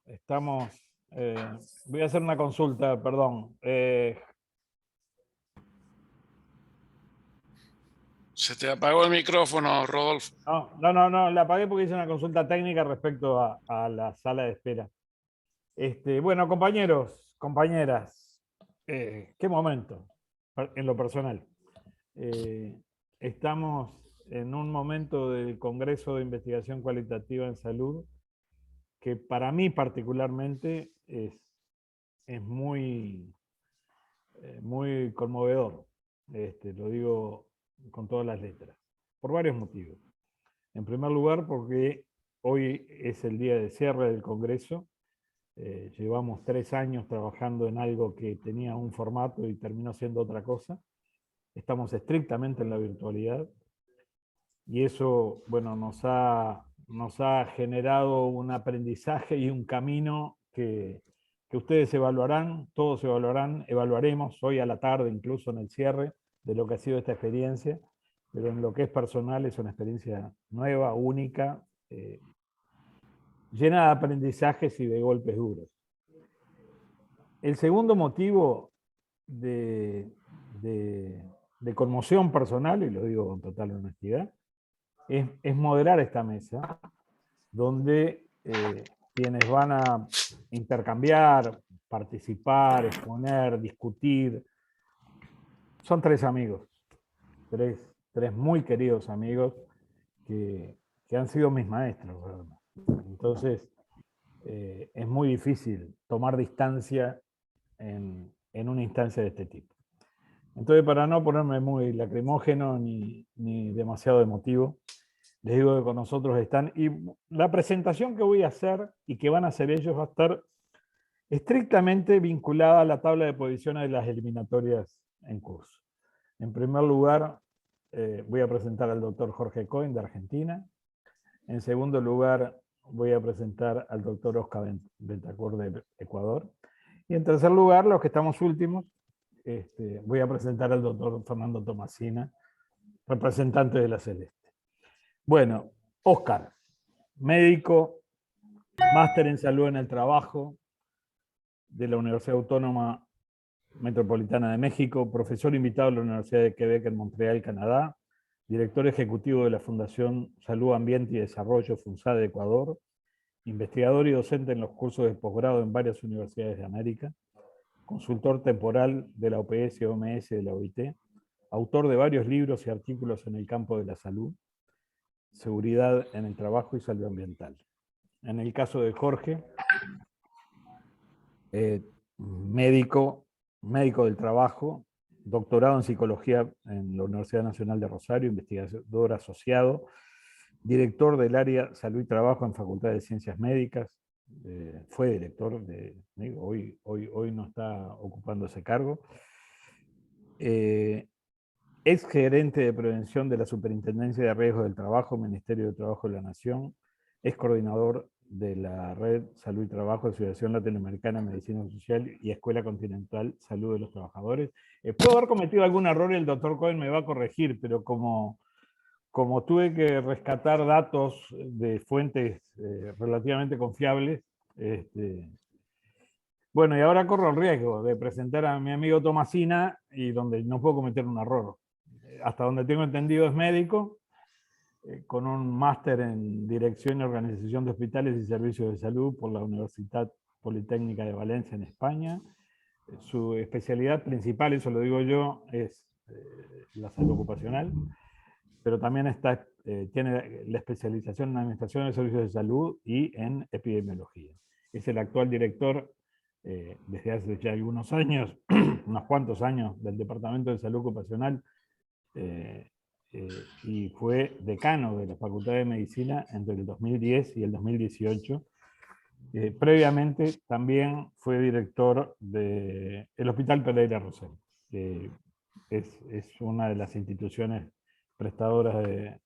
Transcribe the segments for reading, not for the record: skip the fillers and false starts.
Estamos, voy a hacer una consulta, perdón. Se te apagó el micrófono, Rodolfo. No, la apagué porque hice una consulta técnica respecto a la sala de espera. Bueno, compañeros, compañeras, qué momento, en lo personal. Estamos en un momento del Congreso de Investigación Cualitativa en Salud que para mí particularmente es muy conmovedor. Lo digo con todas las letras, por varios motivos. En primer lugar, porque hoy es el día de cierre del Congreso. Llevamos 3 años trabajando en algo que tenía un formato y terminó siendo otra cosa. Estamos estrictamente en la virtualidad y eso, bueno, nos ha generado un aprendizaje y un camino que ustedes evaluarán, todos evaluarán, evaluaremos hoy a la tarde, incluso en el cierre, de lo que ha sido esta experiencia, pero en lo que es personal es una experiencia nueva, única, llena de aprendizajes y de golpes duros. El segundo motivo de, de conmoción personal, y lo digo con total honestidad, es moderar esta mesa, donde quienes van a intercambiar, participar, exponer, discutir, son 3 amigos, tres muy queridos amigos que han sido mis maestros, ¿verdad? Entonces, es muy difícil tomar distancia en una instancia de este tipo. Entonces, para no ponerme muy lacrimógeno ni demasiado emotivo, les digo que con nosotros están, y la presentación que voy a hacer y que van a hacer ellos va a estar estrictamente vinculada a la tabla de posiciones de las eliminatorias en curso. En primer lugar, voy a presentar al doctor Jorge Cohen de Argentina. En segundo lugar, voy a presentar al doctor Oscar Bentancur de Ecuador. Y en tercer lugar, los que estamos últimos, voy a presentar al doctor Fernando Tomasina, representante de la Celeste. Bueno, Oscar, médico, máster en salud en el trabajo de la Universidad Autónoma Metropolitana de México, profesor invitado a la Universidad de Quebec en Montreal, Canadá, director ejecutivo de la Fundación Salud, Ambiente y Desarrollo FUNSAD de Ecuador, investigador y docente en los cursos de posgrado en varias universidades de América, consultor temporal de la OPS y OMS de la OIT, autor de varios libros y artículos en el campo de la salud, seguridad en el trabajo y salud ambiental. En el caso de Jorge, médico del trabajo, doctorado en psicología en la Universidad Nacional de Rosario, investigador asociado, director del área salud y trabajo en Facultad de Ciencias Médicas, fue director, hoy no está ocupando ese cargo, ex gerente de prevención de la Superintendencia de Riesgos del Trabajo, Ministerio de Trabajo de la Nación, es coordinador de la Red Salud y Trabajo, Asociación Latinoamericana de Medicina Social y Escuela Continental Salud de los Trabajadores. Puedo haber cometido algún error y el doctor Cohen me va a corregir, pero como tuve que rescatar datos de fuentes relativamente confiables, bueno, y ahora corro el riesgo de presentar a mi amigo Tomasina y donde no puedo cometer un error. Hasta donde tengo entendido es médico, con un máster en Dirección y Organización de Hospitales y Servicios de Salud por la Universidad Politécnica de Valencia en España. Su especialidad principal, eso lo digo yo, es la salud ocupacional, pero también tiene la especialización en Administración de Servicios de Salud y en Epidemiología. Es el actual director, desde hace ya algunos años, unos cuantos años, del Departamento de Salud Ocupacional, y fue decano de la Facultad de Medicina entre el 2010 y el 2018. Previamente también fue director del Hospital Pereira Rosell, que es una de las instituciones prestadoras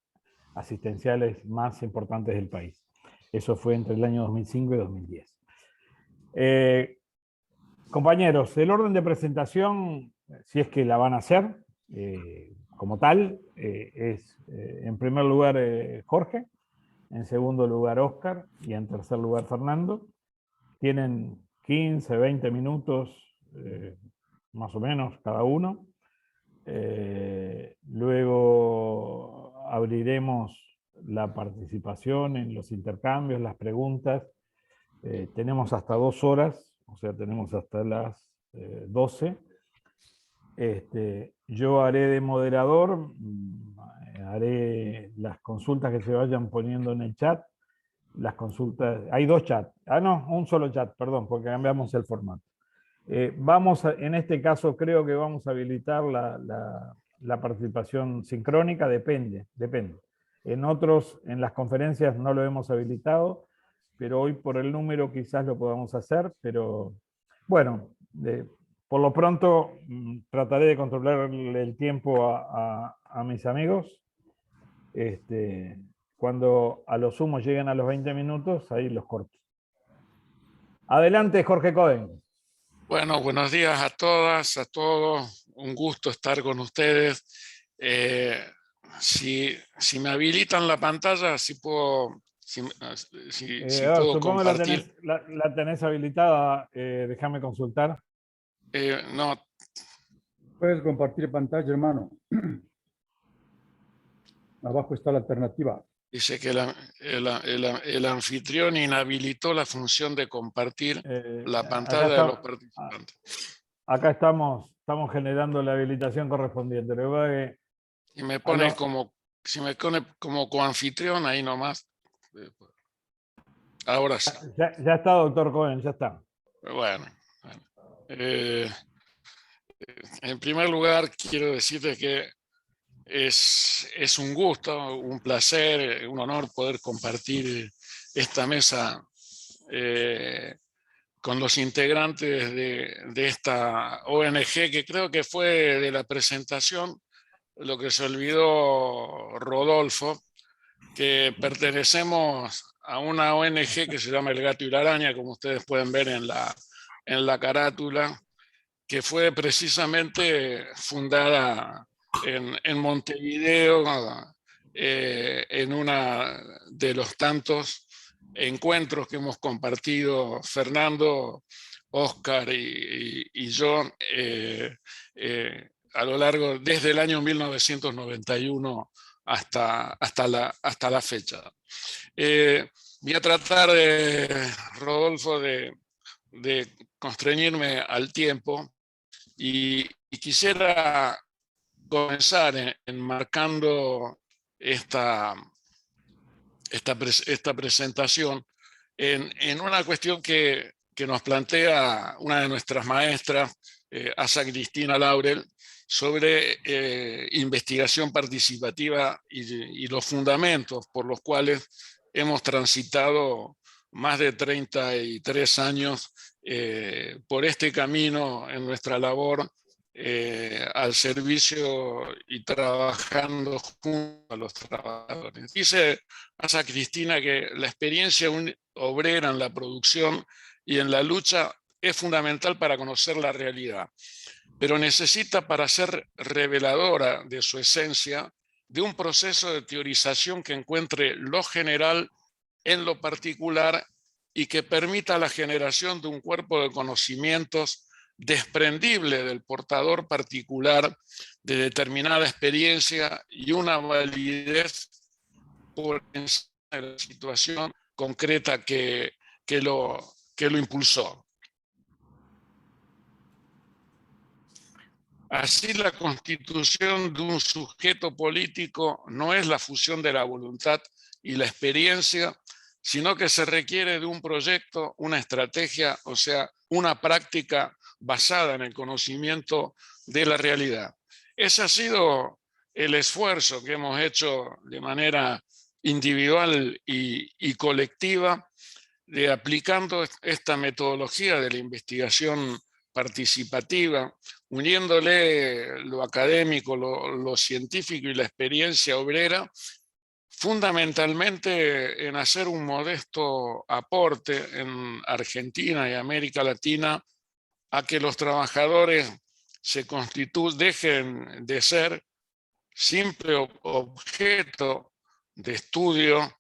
asistenciales más importantes del país. Eso fue entre el año 2005 y 2010. Compañeros, el orden de presentación, si es que la van a hacer, como tal, es en primer lugar Jorge, en segundo lugar Oscar y en tercer lugar Fernando. tienen 15, 20 minutos, más o menos, cada uno. Luego abriremos la participación en los intercambios, las preguntas. Tenemos hasta 2 horas, o sea, tenemos hasta las 12. Yo haré de moderador, haré las consultas que se vayan poniendo en el chat. Las consultas, hay 2 chats. No, un solo chat, perdón, porque cambiamos el formato. En este caso creo que vamos a habilitar la participación sincrónica, depende. En otros, en las conferencias no lo hemos habilitado, pero hoy por el número quizás lo podamos hacer, pero bueno, por lo pronto trataré de controlar el tiempo a mis amigos. Cuando a lo sumo lleguen a los 20 minutos, ahí los corto. Adelante, Jorge Cohen. Bueno, buenos días a todas, a todos. Un gusto estar con ustedes. Si me habilitan la pantalla, si puedo, si puedo Supongo compartir. la tenés habilitada. Déjame consultar. No, Puedes compartir pantalla, hermano. Abajo está la alternativa. dice que el anfitrión inhabilitó la función de compartir la pantalla de los participantes. Acá estamos generando la habilitación correspondiente. Lo que pasa es que Y me pone si me pone como coanfitrión ahí nomás. Ahora sí. Ya está, doctor Cohen, ya está. Bueno. En primer lugar, quiero decirte que es un gusto, un placer, un honor poder compartir esta mesa con los integrantes de esta ONG, que creo que fue de la presentación lo que se olvidó Rodolfo, que pertenecemos a una ONG que se llama El Gato y la Araña, como ustedes pueden ver en la carátula, que fue precisamente fundada en Montevideo, en una de los tantos encuentros que hemos compartido Fernando, Oscar y yo a lo largo, desde el año 1991 hasta la fecha. Voy a tratar Rodolfo, de constreñirme al tiempo y quisiera comenzar enmarcando esta presentación en una cuestión que nos plantea una de nuestras maestras, Asa Cristina Laurel, sobre investigación participativa y los fundamentos por los cuales hemos transitado más de 33 años por este camino en nuestra labor al servicio y trabajando junto a los trabajadores. Dice Asa Cristina que la experiencia obrera en la producción y en la lucha es fundamental para conocer la realidad, pero necesita, para ser reveladora de su esencia, de un proceso de teorización que encuentre lo general en lo particular y que permita la generación de un cuerpo de conocimientos desprendible del portador particular de determinada experiencia y una validez por encima de la situación concreta que lo impulsó. Así, la constitución de un sujeto político no es la fusión de la voluntad y la experiencia, sino que se requiere de un proyecto, una estrategia, o sea, una práctica basada en el conocimiento de la realidad. Ese ha sido el esfuerzo que hemos hecho de manera individual y colectiva, de aplicando esta metodología de la investigación participativa, uniéndole lo académico, lo científico y la experiencia obrera, fundamentalmente en hacer un modesto aporte en Argentina y América Latina a que los trabajadores dejen de ser simple objeto de estudio,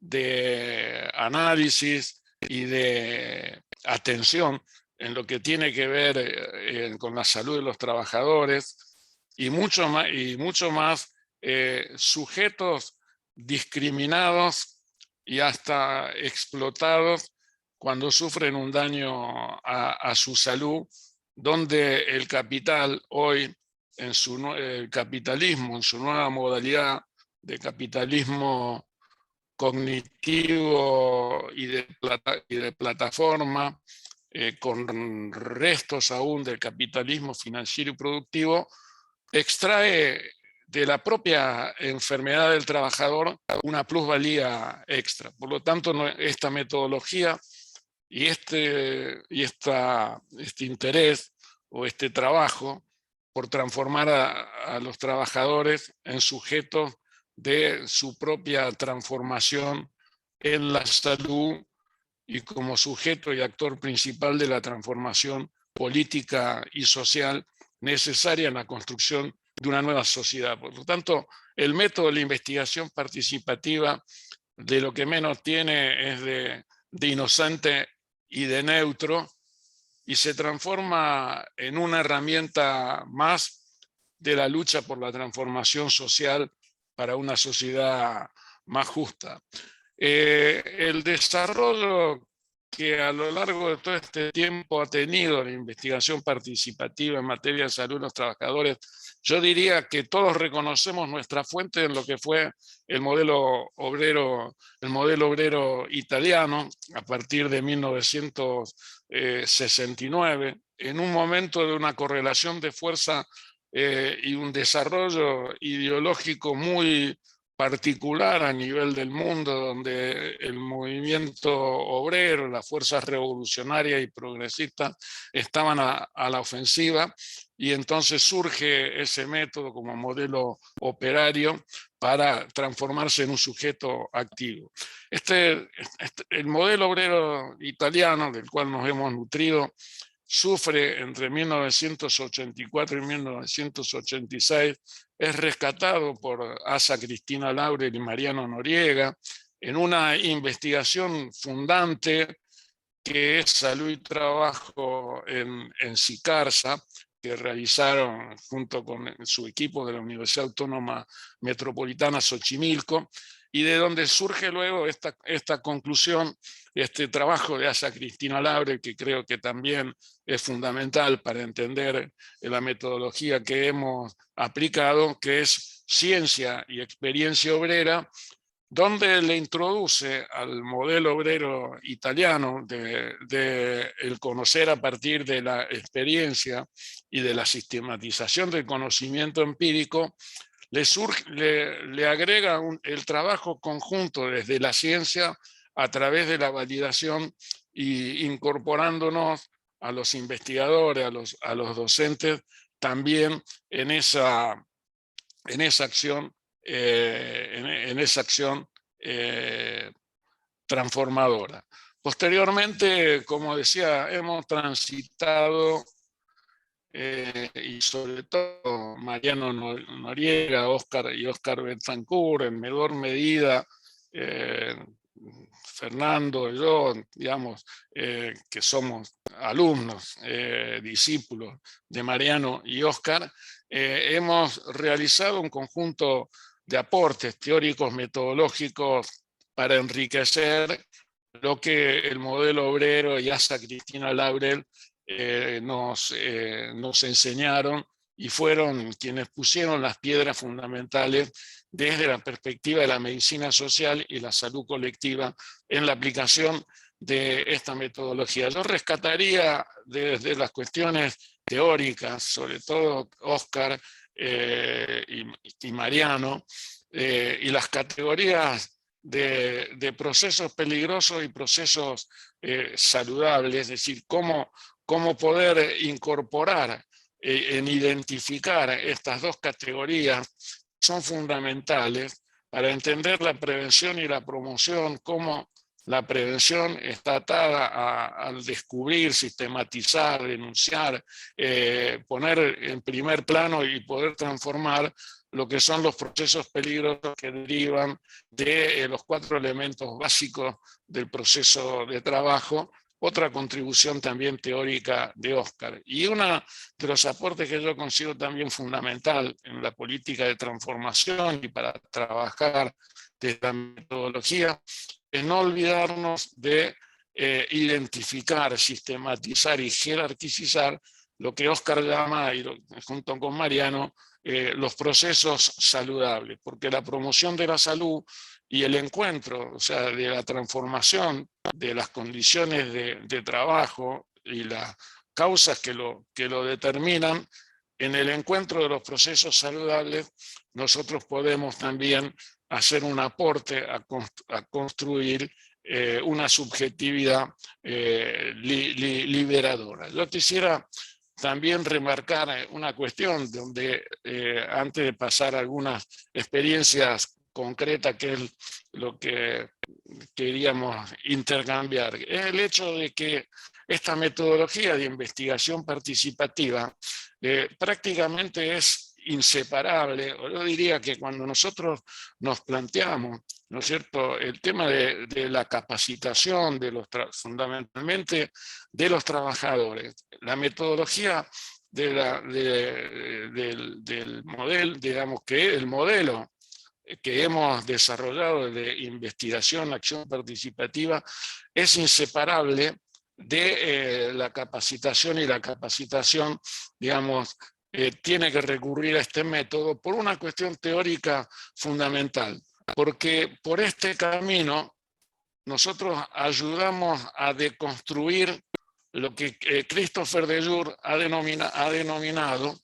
de análisis, y de atención en lo que tiene que ver con la salud de los trabajadores y mucho más sujetos discriminados y hasta explotados cuando sufren un daño a su salud, donde el capital hoy, el capitalismo en su nueva modalidad de capitalismo cognitivo y de plataforma, con restos aún del capitalismo financiero y productivo, extrae de la propia enfermedad del trabajador una plusvalía extra. Por lo tanto, esta metodología y este interés o este trabajo por transformar a los trabajadores en sujetos de su propia transformación en la salud y como sujeto y actor principal de la transformación política y social necesaria en la construcción de una nueva sociedad. Por lo tanto, el método de la investigación participativa de lo que menos tiene es de inocente y de neutro, y se transforma en una herramienta más de la lucha por la transformación social para una sociedad más justa. El desarrollo que a lo largo de todo este tiempo ha tenido la investigación participativa en materia de salud de los trabajadores, yo diría que todos reconocemos nuestra fuente en lo que fue el modelo obrero italiano a partir de 1969, en un momento de una correlación de fuerza y un desarrollo ideológico muy particular a nivel del mundo, donde el movimiento obrero, las fuerzas revolucionarias y progresistas estaban a la ofensiva, y entonces surge ese método como modelo operario para transformarse en un sujeto activo. El modelo obrero italiano, del cual nos hemos nutrido, sufre entre 1984 y 1986, es rescatado por Asa Cristina Laurel y Mariano Noriega en una investigación fundante que es Salud y Trabajo en Sicarza, que realizaron junto con su equipo de la Universidad Autónoma Metropolitana Xochimilco, y de donde surge luego esta conclusión, este trabajo de Asa Cristina Laurel, que creo que también es fundamental para entender la metodología que hemos aplicado, que es Ciencia y Experiencia Obrera, donde le introduce al modelo obrero italiano de el conocer a partir de la experiencia y de la sistematización del conocimiento empírico, le agrega el trabajo conjunto desde la ciencia a través de la validación y incorporándonos a los investigadores, a los docentes también en esa acción transformadora. Posteriormente, como decía, hemos transitado y sobre todo Mariano Noriega, Óscar Betancourt, en menor medida Fernando y yo, digamos, que somos alumnos, discípulos de Mariano y Óscar, hemos realizado un conjunto de aportes teóricos metodológicos para enriquecer lo que el modelo obrero y Asa Cristina Laurel nos enseñaron, y fueron quienes pusieron las piedras fundamentales desde la perspectiva de la medicina social y la salud colectiva en la aplicación de esta metodología. Yo rescataría desde las cuestiones teóricas, sobre todo Óscar y Mariano, y las categorías de procesos peligrosos y procesos saludables, es decir, cómo poder incorporar en identificar estas dos categorías son fundamentales para entender la prevención y la promoción, cómo la prevención está atada al descubrir, sistematizar, denunciar, poner en primer plano y poder transformar lo que son los procesos peligrosos que derivan de los 4 elementos básicos del proceso de trabajo, otra contribución también teórica de Oscar. Y uno de los aportes que yo considero también fundamental en la política de transformación y para trabajar desde la metodología es no olvidarnos de identificar, sistematizar y jerarquizar lo que Oscar llama, y junto con Mariano, los procesos saludables, porque la promoción de la salud y el encuentro, o sea, de la transformación de las condiciones de trabajo y las causas que lo determinan, en el encuentro de los procesos saludables, nosotros podemos también hacer un aporte a construir una subjetividad liberadora. Yo quisiera también remarcar una cuestión donde antes de pasar a algunas experiencias concretas, que es lo que queríamos intercambiar, es el hecho de que esta metodología de investigación participativa prácticamente es inseparable, o yo diría que cuando nosotros nos planteamos, ¿no es cierto?, el tema de la capacitación fundamentalmente de los trabajadores, la metodología del modelo, digamos que el modelo que hemos desarrollado de investigación, acción participativa, es inseparable de la capacitación, y la capacitación, digamos, tiene que recurrir a este método por una cuestión teórica fundamental, porque por este camino nosotros ayudamos a deconstruir lo que Christopher de Jure ha denominado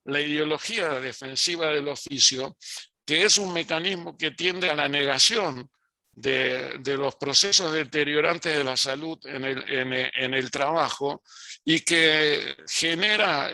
la ideología defensiva del oficio, que es un mecanismo que tiende a la negación de los procesos deteriorantes de la salud en el trabajo, y que genera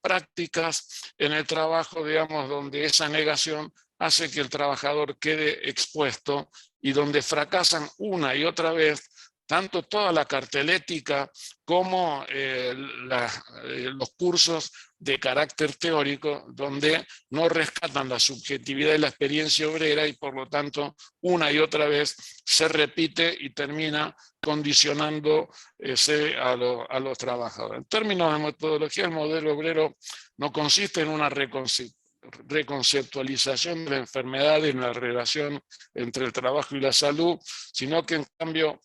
prácticas en el trabajo, digamos, donde esa negación hace que el trabajador quede expuesto y donde fracasan una y otra vez tanto toda la cartelética como los cursos de carácter teórico, donde no rescatan la subjetividad y la experiencia obrera, y por lo tanto una y otra vez se repite y termina condicionando a los trabajadores. En términos de metodología, el modelo obrero no consiste en una reconceptualización de la enfermedad y la relación entre el trabajo y la salud, sino que en cambio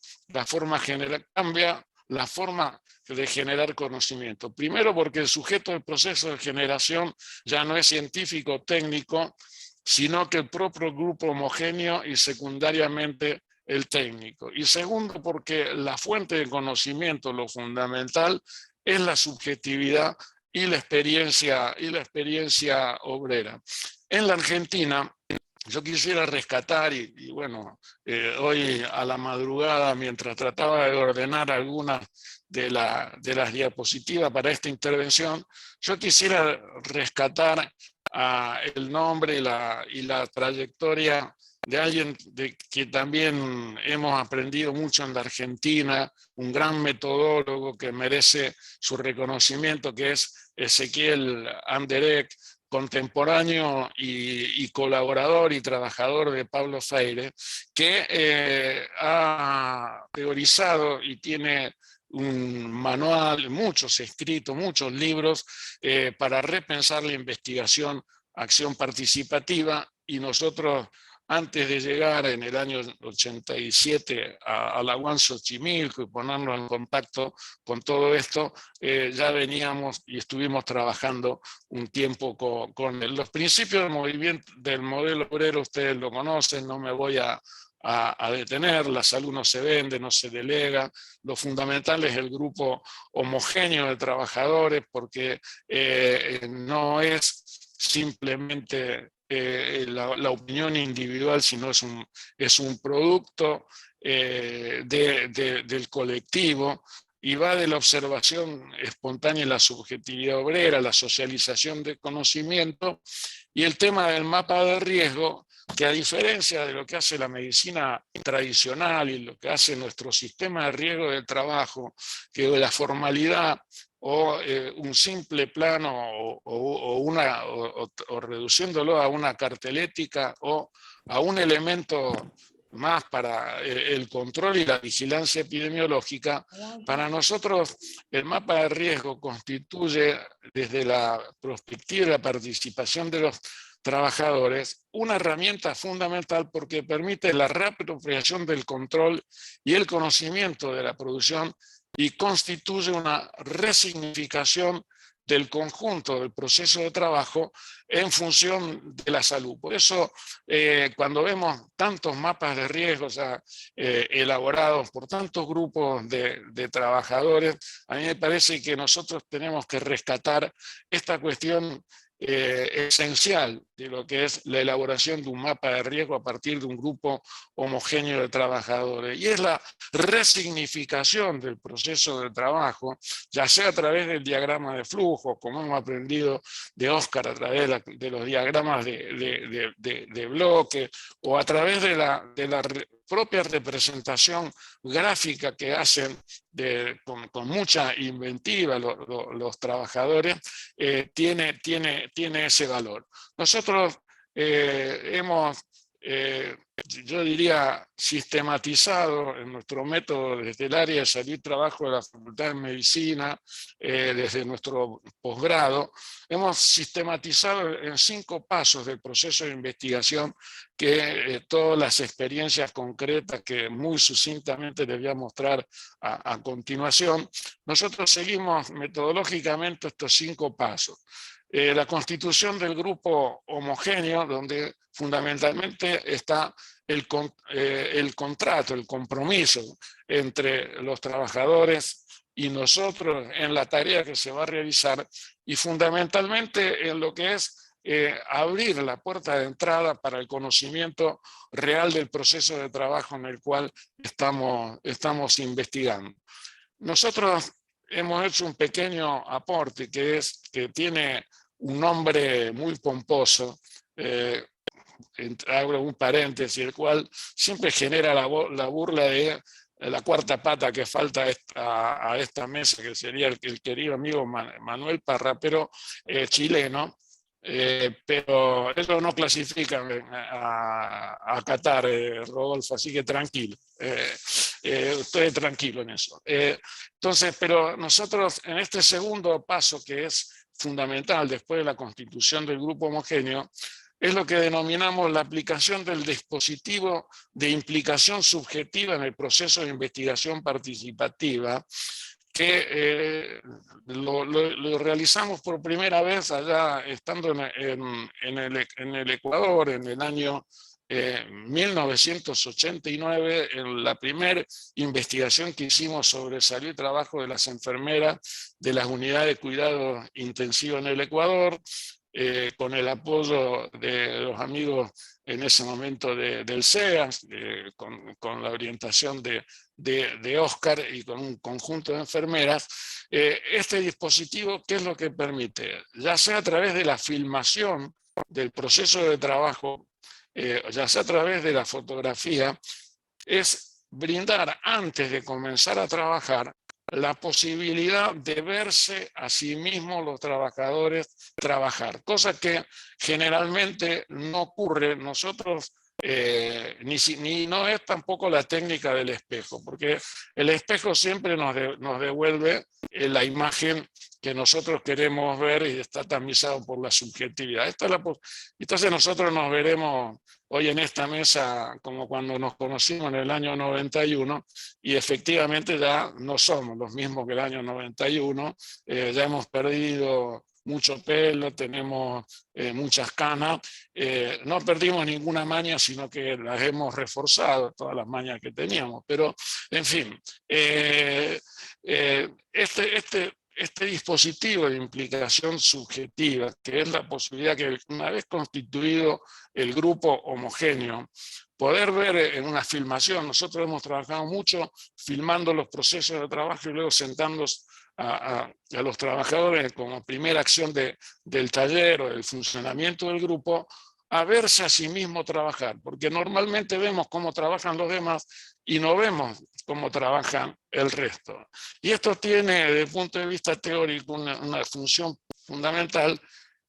cambia la forma de generar conocimiento. Primero, porque el sujeto del proceso de generación ya no es científico o técnico, sino que el propio grupo homogéneo, y secundariamente el técnico. Y segundo, porque la fuente de conocimiento, lo fundamental, es la subjetividad y la experiencia obrera. En la Argentina, yo quisiera rescatar, y bueno, hoy a la madrugada, mientras trataba de ordenar algunas de las diapositivas para esta intervención, yo quisiera rescatar el nombre y la trayectoria de alguien que también hemos aprendido mucho en la Argentina, un gran metodólogo que merece su reconocimiento, que es Ezequiel Anderek, contemporáneo y colaborador y trabajador de Paulo Freire, que ha teorizado y tiene un manual, muchos escritos, muchos libros para repensar la investigación, acción participativa, y nosotros, antes de llegar en el año 87 a la UAM Xochimilco y ponernos en contacto con todo esto, ya veníamos y estuvimos trabajando un tiempo con él. Los principios del movimiento, del modelo obrero, ustedes lo conocen, no me voy a detener. La salud no se vende, no se delega. Lo fundamental es el grupo homogéneo de trabajadores, porque no es simplemente la opinión individual, sino es un producto del colectivo, y va de la observación espontánea y la subjetividad obrera, la socialización de conocimiento, y el tema del mapa de riesgo, que a diferencia de lo que hace la medicina tradicional y lo que hace nuestro sistema de riesgo del trabajo, que la formalidad o un simple plano o reduciéndolo a una cartelética o a un elemento más para el control y la vigilancia epidemiológica, para nosotros el mapa de riesgo constituye, desde la perspectiva de la participación de los trabajadores, una herramienta fundamental porque permite la reapropiación del control y el conocimiento de la producción y constituye una resignificación del conjunto del proceso de trabajo en función de la salud. Por eso, cuando vemos tantos mapas de riesgos elaborados por tantos grupos de trabajadores, a mí me parece que nosotros tenemos que rescatar esta cuestión esencial de lo que es la elaboración de un mapa de riesgo a partir de un grupo homogéneo de trabajadores. Y es la resignificación del proceso de trabajo, ya sea a través del diagrama de flujo, como hemos aprendido de Oscar a través de los diagramas de bloque, o a través de la propia representación gráfica que hacen con mucha inventiva los trabajadores, tiene ese valor. Nosotros hemos, yo diría, sistematizado en nuestro método desde el área de salud y trabajo de la Facultad de Medicina, desde nuestro posgrado, hemos sistematizado en 5 pasos del proceso de investigación que todas las experiencias concretas que muy sucintamente les voy a mostrar a continuación. Nosotros seguimos metodológicamente estos 5 pasos. La constitución del grupo homogéneo, donde fundamentalmente está el contrato, el compromiso entre los trabajadores y nosotros en la tarea que se va a realizar, y fundamentalmente en lo que es abrir la puerta de entrada para el conocimiento real del proceso de trabajo en el cual estamos investigando. Nosotros hemos hecho un pequeño aporte que tiene un nombre muy pomposo, abro un paréntesis, el cual siempre genera la burla de la cuarta pata que falta a esta mesa, que sería el querido amigo Manuel Parra, pero chileno, pero eso no clasifica a Qatar, Rodolfo, así que tranquilo, estoy tranquilo en eso. Entonces, pero nosotros en este segundo paso, que es fundamental después de la constitución del grupo homogéneo, es lo que denominamos la aplicación del dispositivo de implicación subjetiva en el proceso de investigación participativa, que lo realizamos por primera vez allá estando en el Ecuador en el año 1989, en la primera investigación que hicimos sobre salud y trabajo de las enfermeras de las unidades de cuidado intensivo en el Ecuador, con el apoyo de los amigos en ese momento del CEAS, con la orientación de Oscar y con un conjunto de enfermeras. Este dispositivo, ¿qué es lo que permite? Ya sea a través de la filmación del proceso de trabajo, ya sea a través de la fotografía, es brindar antes de comenzar a trabajar la posibilidad de verse a sí mismos los trabajadores trabajar, cosa que generalmente no ocurre. Nosotros ni no es tampoco la técnica del espejo, porque el espejo siempre nos devuelve la imagen que nosotros queremos ver y está tamizado por la subjetividad. Entonces nosotros nos veremos hoy en esta mesa como cuando nos conocimos en el año 91, y efectivamente ya no somos los mismos que el año 91, ya hemos perdido mucho pelo, tenemos muchas canas, no perdimos ninguna maña, sino que las hemos reforzado, todas las mañas que teníamos, pero en fin, este dispositivo de implicación subjetiva, que es la posibilidad que una vez constituido el grupo homogéneo, poder ver en una filmación. Nosotros hemos trabajado mucho filmando los procesos de trabajo y luego sentándonos a los trabajadores como primera acción del taller o del funcionamiento del grupo, a verse a sí mismo trabajar, porque normalmente vemos cómo trabajan los demás y no vemos cómo trabajan el resto. Y esto tiene, desde el punto de vista teórico, una función fundamental,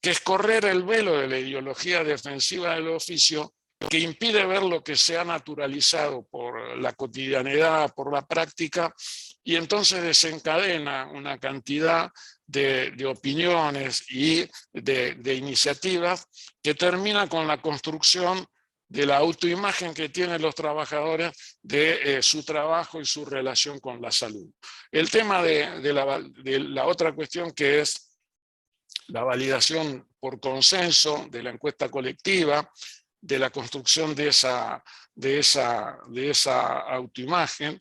que es correr el velo de la ideología defensiva del oficio, que impide ver lo que se ha naturalizado por la cotidianidad, por la práctica, y entonces desencadena una cantidad de opiniones y de iniciativas que termina con la construcción de la autoimagen que tienen los trabajadores de su trabajo y su relación con la salud. El tema de la otra cuestión, que es la validación por consenso de la encuesta colectiva, de la construcción de esa autoimagen,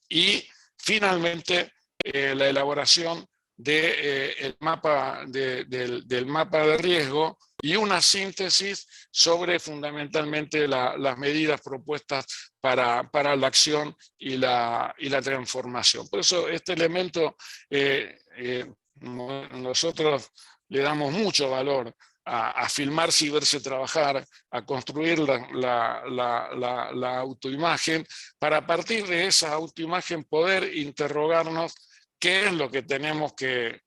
y finalmente la elaboración del mapa de riesgo y una síntesis sobre fundamentalmente las medidas propuestas para la acción y la transformación. Por eso este elemento nosotros le damos mucho valor a filmarse y verse trabajar, a construir la autoimagen, para a partir de esa autoimagen poder interrogarnos qué es lo que tenemos que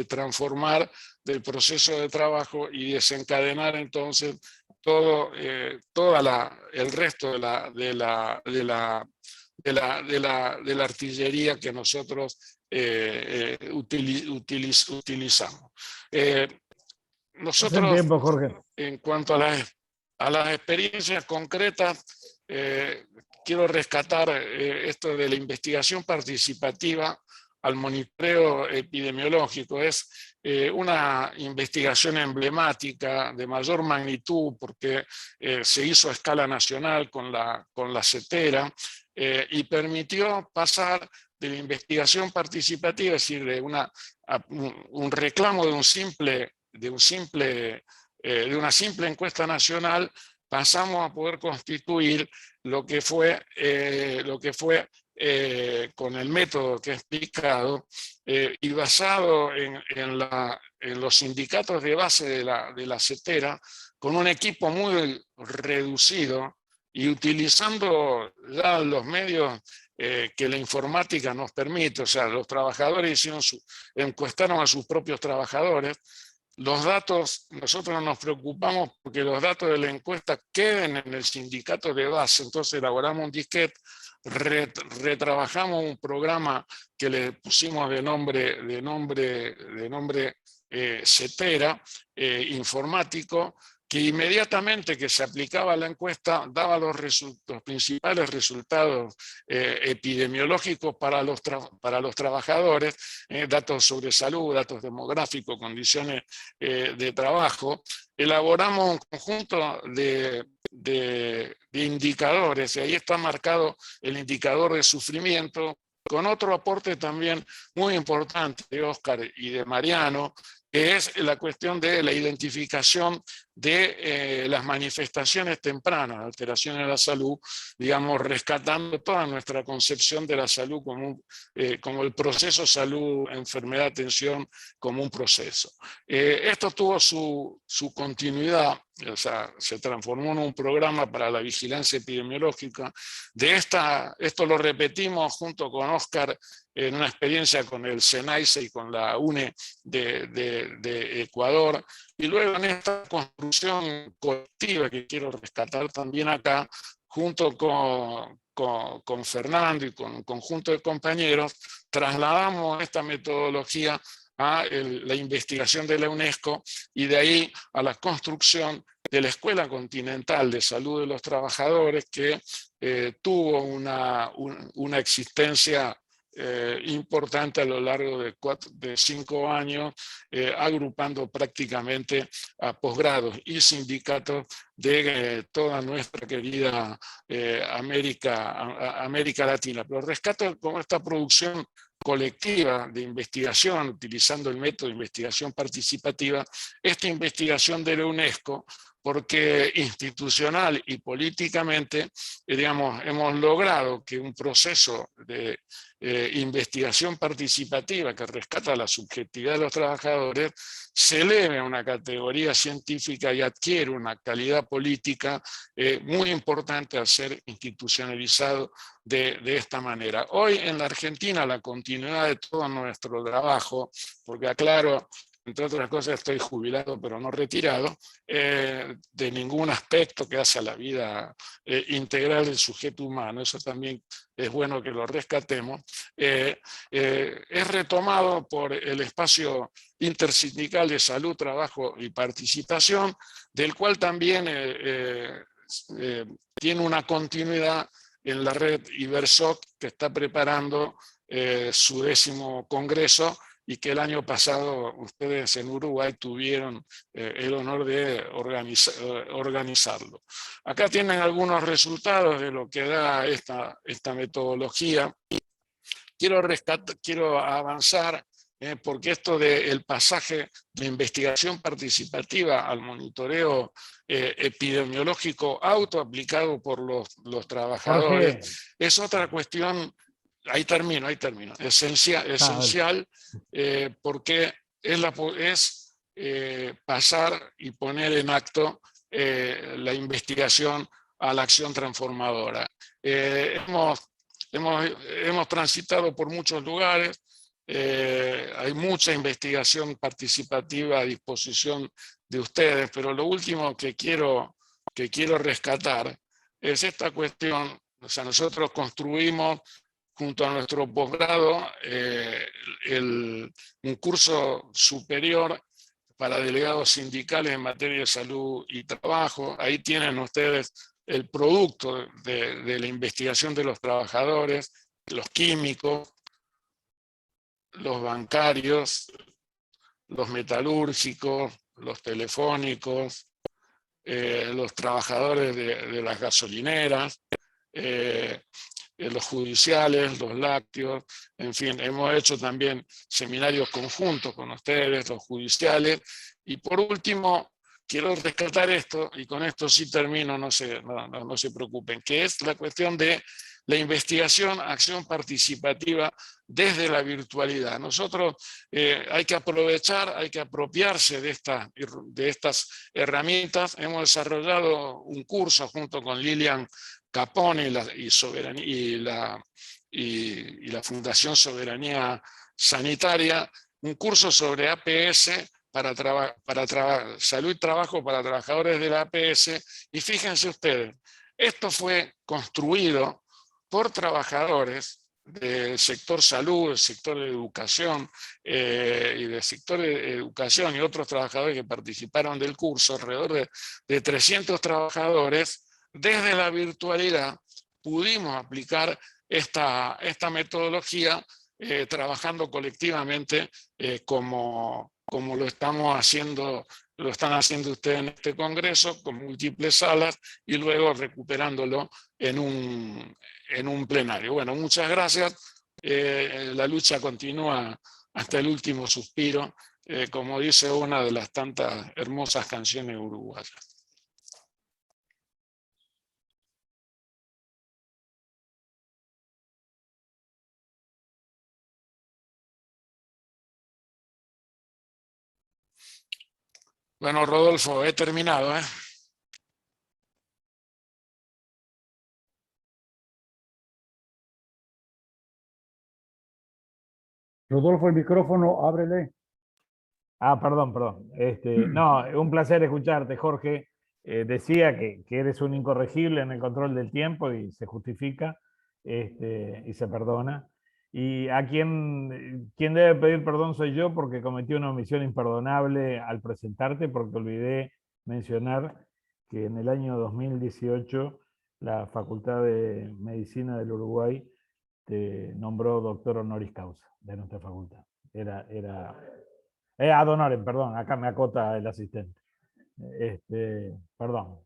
transformar del proceso de trabajo y desencadenar entonces todo el resto de la artillería que nosotros utilizamos. Nosotros, tiempo, Jorge. En cuanto a las experiencias concretas, quiero rescatar esto de la investigación participativa al monitoreo epidemiológico. Es una investigación emblemática de mayor magnitud porque se hizo a escala nacional con la CETERA y permitió pasar de la investigación participativa, es decir, de un reclamo de una simple encuesta nacional, pasamos a poder constituir lo que fue con el método que he explicado y basado en los sindicatos de base de la CETERA, con un equipo muy reducido y utilizando ya los medios que la informática nos permite. O sea, los trabajadores encuestaron a sus propios trabajadores. Los datos, nosotros nos preocupamos porque los datos de la encuesta queden en el sindicato de base. Entonces elaboramos un disquete, retrabajamos un programa que le pusimos de nombre CETERA, informático, que inmediatamente que se aplicaba la encuesta daba los principales resultados epidemiológicos para los trabajadores, datos sobre salud, datos demográficos, condiciones de trabajo. Elaboramos un conjunto de indicadores, y ahí está marcado el indicador de sufrimiento, con otro aporte también muy importante de Óscar y de Mariano, que es la cuestión de la identificación de las manifestaciones tempranas, alteraciones de la salud, digamos, rescatando toda nuestra concepción de la salud como el proceso salud, enfermedad, atención, como un proceso. Esto tuvo su continuidad, o sea, se transformó en un programa para la vigilancia epidemiológica. Esto lo repetimos junto con Óscar en una experiencia con el SENAICE y con la UNE de Ecuador, y luego en esta construcción colectiva que quiero rescatar también acá, junto con Fernando y con un conjunto de compañeros, trasladamos esta metodología a la investigación de la UNESCO y de ahí a la construcción de la Escuela Continental de Salud de los Trabajadores, que tuvo una existencia importante a lo largo de 5 años, agrupando prácticamente a posgrados y sindicatos de toda nuestra querida América Latina. Pero rescato como esta producción colectiva de investigación, utilizando el método de investigación participativa, esta investigación de la UNESCO, porque institucional y políticamente, digamos, hemos logrado que un proceso de investigación participativa que rescata la subjetividad de los trabajadores se eleve a una categoría científica y adquiere una calidad política muy importante al ser institucionalizado de esta manera. Hoy en la Argentina la continuidad de todo nuestro trabajo, porque aclaro, entre otras cosas estoy jubilado pero no retirado, de ningún aspecto que hace a la vida integral del sujeto humano, eso también es bueno que lo rescatemos, es retomado por el espacio intersindical de salud, trabajo y participación, del cual también tiene una continuidad en la red Ibersoc, que está preparando su 10º congreso y que el año pasado ustedes en Uruguay tuvieron el honor de organizarlo. Acá tienen algunos resultados de lo que da esta metodología. Quiero avanzar porque esto del pasaje de investigación participativa al monitoreo epidemiológico autoaplicado por los trabajadores Jorge, es otra cuestión. Ahí termino. Esencial porque es pasar y poner en acto la investigación a la acción transformadora. Hemos transitado por muchos lugares, hay mucha investigación participativa a disposición de ustedes, pero lo último que quiero rescatar es esta cuestión. O sea, nosotros construimos junto a nuestro posgrado un curso superior para delegados sindicales en materia de salud y trabajo. Ahí tienen ustedes el producto de la investigación de los trabajadores, los químicos, los bancarios, los metalúrgicos, los telefónicos, los trabajadores de las gasolineras, los judiciales, los lácteos, en fin, hemos hecho también seminarios conjuntos con ustedes, los judiciales, y por último, quiero rescatar esto, y con esto sí termino, no se preocupen, que es la cuestión de la investigación, acción participativa desde la virtualidad. Nosotros hay que aprovechar, hay que apropiarse de estas herramientas. Hemos desarrollado un curso junto con Lilian Capone y la Fundación Soberanía Sanitaria, un curso sobre APS para salud y trabajo para trabajadores de la APS, y fíjense ustedes, esto fue construido por trabajadores del sector salud, del sector de educación y del sector de educación y otros trabajadores que participaron del curso, alrededor de 300 trabajadores. Desde la virtualidad pudimos aplicar esta metodología trabajando colectivamente como lo estamos haciendo, lo están haciendo ustedes en este congreso, con múltiples salas y luego recuperándolo en un plenario. Bueno, muchas gracias. La lucha continúa hasta el último suspiro, como dice una de las tantas hermosas canciones uruguayas. Bueno, Rodolfo, he terminado, ¿eh? Rodolfo, el micrófono, ábrele. perdón. No, un placer escucharte, Jorge. Decía que eres un incorregible en el control del tiempo y se justifica y se perdona. Y a quien debe pedir perdón soy yo, porque cometí una omisión imperdonable al presentarte, porque olvidé mencionar que en el año 2018 la Facultad de Medicina del Uruguay te nombró doctor honoris causa de nuestra facultad. Ad honorem, perdón, acá me acota el asistente. Perdón.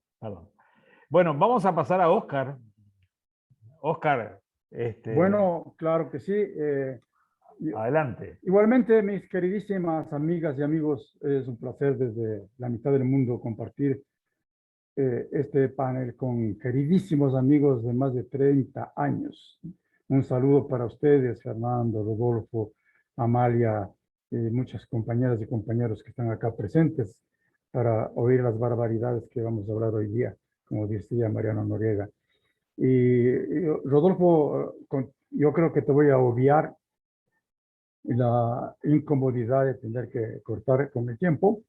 Bueno, vamos a pasar a Oscar. Oscar. Bueno, claro que sí. Adelante. Igualmente, mis queridísimas amigas y amigos, es un placer desde la mitad del mundo compartir este panel con queridísimos amigos de más de 30 años. Un saludo para ustedes, Fernando, Rodolfo, Amalia, y muchas compañeras y compañeros que están acá presentes para oír las barbaridades que vamos a hablar hoy día, como decía Mariano Noriega. Y Rodolfo, yo creo que te voy a obviar la incomodidad de tener que cortar con el tiempo,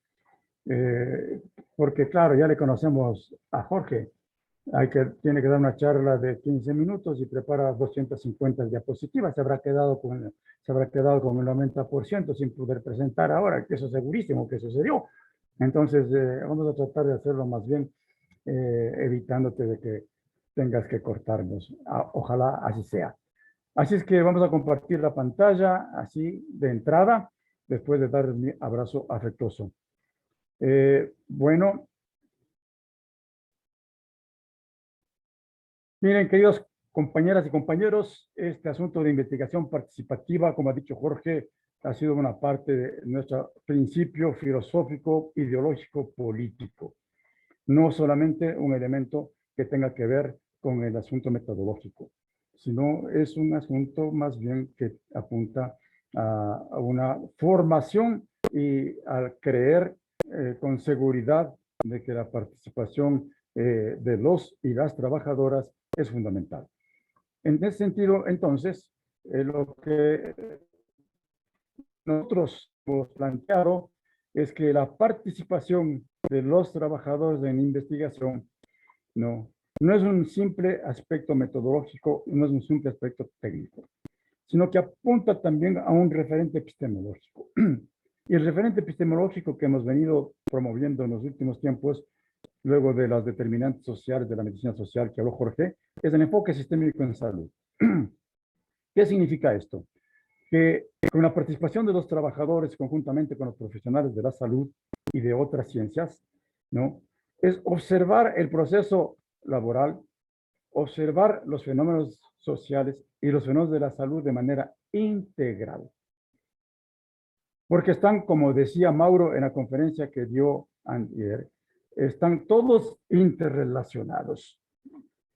porque claro, ya le conocemos a Jorge. Tiene que dar una charla de 15 minutos y prepara 250 diapositivas. Se habrá quedado con el 90% sin poder presentar ahora, que eso es segurísimo que sucedió. Entonces, vamos a tratar de hacerlo más bien evitándote de que tengas que cortarnos. Ojalá así sea. Así es que vamos a compartir la pantalla así de entrada, después de dar mi abrazo afectuoso. Bueno, miren, queridos compañeras y compañeros, este asunto de investigación participativa, como ha dicho Jorge, ha sido una parte de nuestro principio filosófico, ideológico, político. No solamente un elemento que tenga que ver con el asunto metodológico, sino es un asunto más bien que apunta a una formación y al creer con seguridad de que la participación de los y las trabajadoras es fundamental. En ese sentido, entonces, lo que nosotros hemos planteado es que la participación de los trabajadores en investigación no es un simple aspecto metodológico, no es un simple aspecto técnico, sino que apunta también a un referente epistemológico. Y el referente epistemológico que hemos venido promoviendo en los últimos tiempos, luego de las determinantes sociales de la medicina social que habló Jorge, es el enfoque sistémico en salud. ¿Qué significa esto? Que con la participación de los trabajadores conjuntamente con los profesionales de la salud y de otras ciencias, ¿no? Es observar el proceso laboral, observar los fenómenos sociales y los fenómenos de la salud de manera integral. Porque están, como decía Mauro en la conferencia que dio ayer, están todos interrelacionados.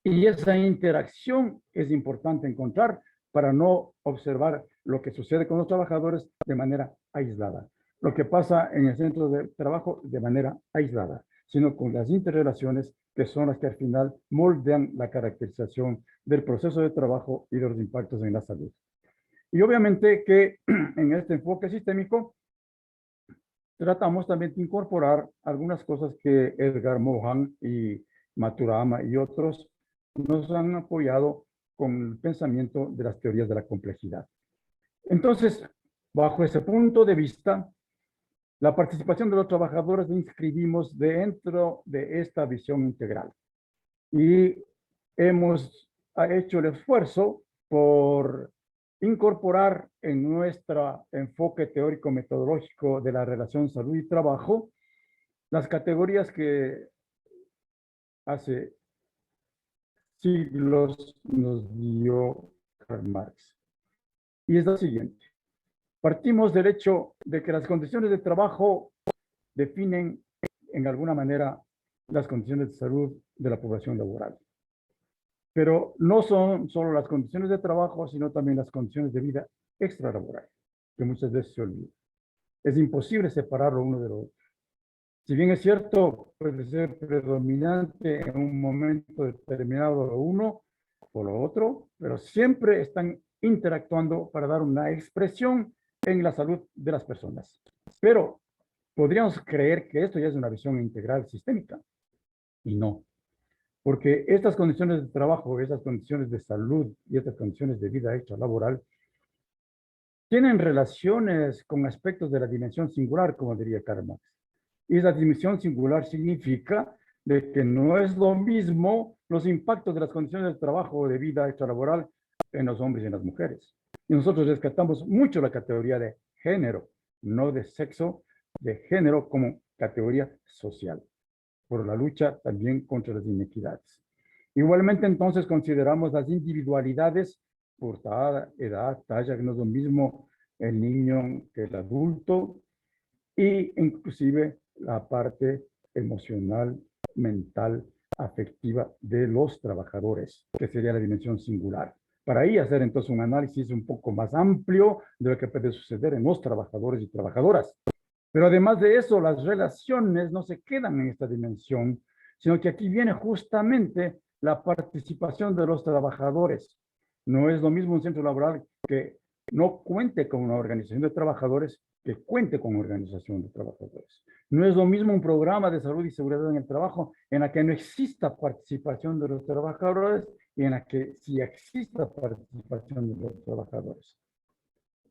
Y esa interacción es importante encontrar para no observar lo que sucede con los trabajadores de manera aislada, lo que pasa en el centro de trabajo de manera aislada, sino con las interrelaciones que son las que al final moldean la caracterización del proceso de trabajo y de los impactos en la salud. Y obviamente que en este enfoque sistémico tratamos también de incorporar algunas cosas que Edgar Morin y Maturama y otros nos han apoyado con el pensamiento de las teorías de la complejidad. Entonces, bajo ese punto de vista, la participación de los trabajadores la inscribimos dentro de esta visión integral. Y hemos hecho el esfuerzo por incorporar en nuestro enfoque teórico-metodológico de la relación salud y trabajo las categorías que hace siglos nos dio Karl Marx. Y es la siguiente. Partimos del hecho de que las condiciones de trabajo definen en alguna manera las condiciones de salud de la población laboral. Pero no son solo las condiciones de trabajo, sino también las condiciones de vida extralaboral, que muchas veces se olvidan. Es imposible separarlo uno de lo otro. Si bien es cierto, puede ser predominante en un momento determinado lo uno o lo otro, pero siempre están interactuando para dar una expresión en la salud de las personas. Pero podríamos creer que esto ya es una visión integral sistémica, y no. Porque estas condiciones de trabajo, estas condiciones de salud y estas condiciones de vida extralaboral tienen relaciones con aspectos de la dimensión singular, como diría Karl Marx. Y esa dimensión singular significa de que no es lo mismo los impactos de las condiciones de trabajo o de vida extralaboral en los hombres y en las mujeres. Y nosotros rescatamos mucho la categoría de género, no de sexo, de género como categoría social, por la lucha también contra las inequidades. Igualmente, entonces, consideramos las individualidades por edad, talla, que no es lo mismo el niño que el adulto, y inclusive la parte emocional mental, afectiva de los trabajadores, que sería la dimensión singular. Para ahí hacer entonces un análisis un poco más amplio de lo que puede suceder en los trabajadores y trabajadoras. Pero además de eso, las relaciones no se quedan en esta dimensión, sino que aquí viene justamente la participación de los trabajadores. No es lo mismo un centro laboral que no cuente con una organización de trabajadores que cuente con una organización de trabajadores. No es lo mismo un programa de salud y seguridad en el trabajo en la que no exista participación de los trabajadores y en la que sí exista participación de los trabajadores.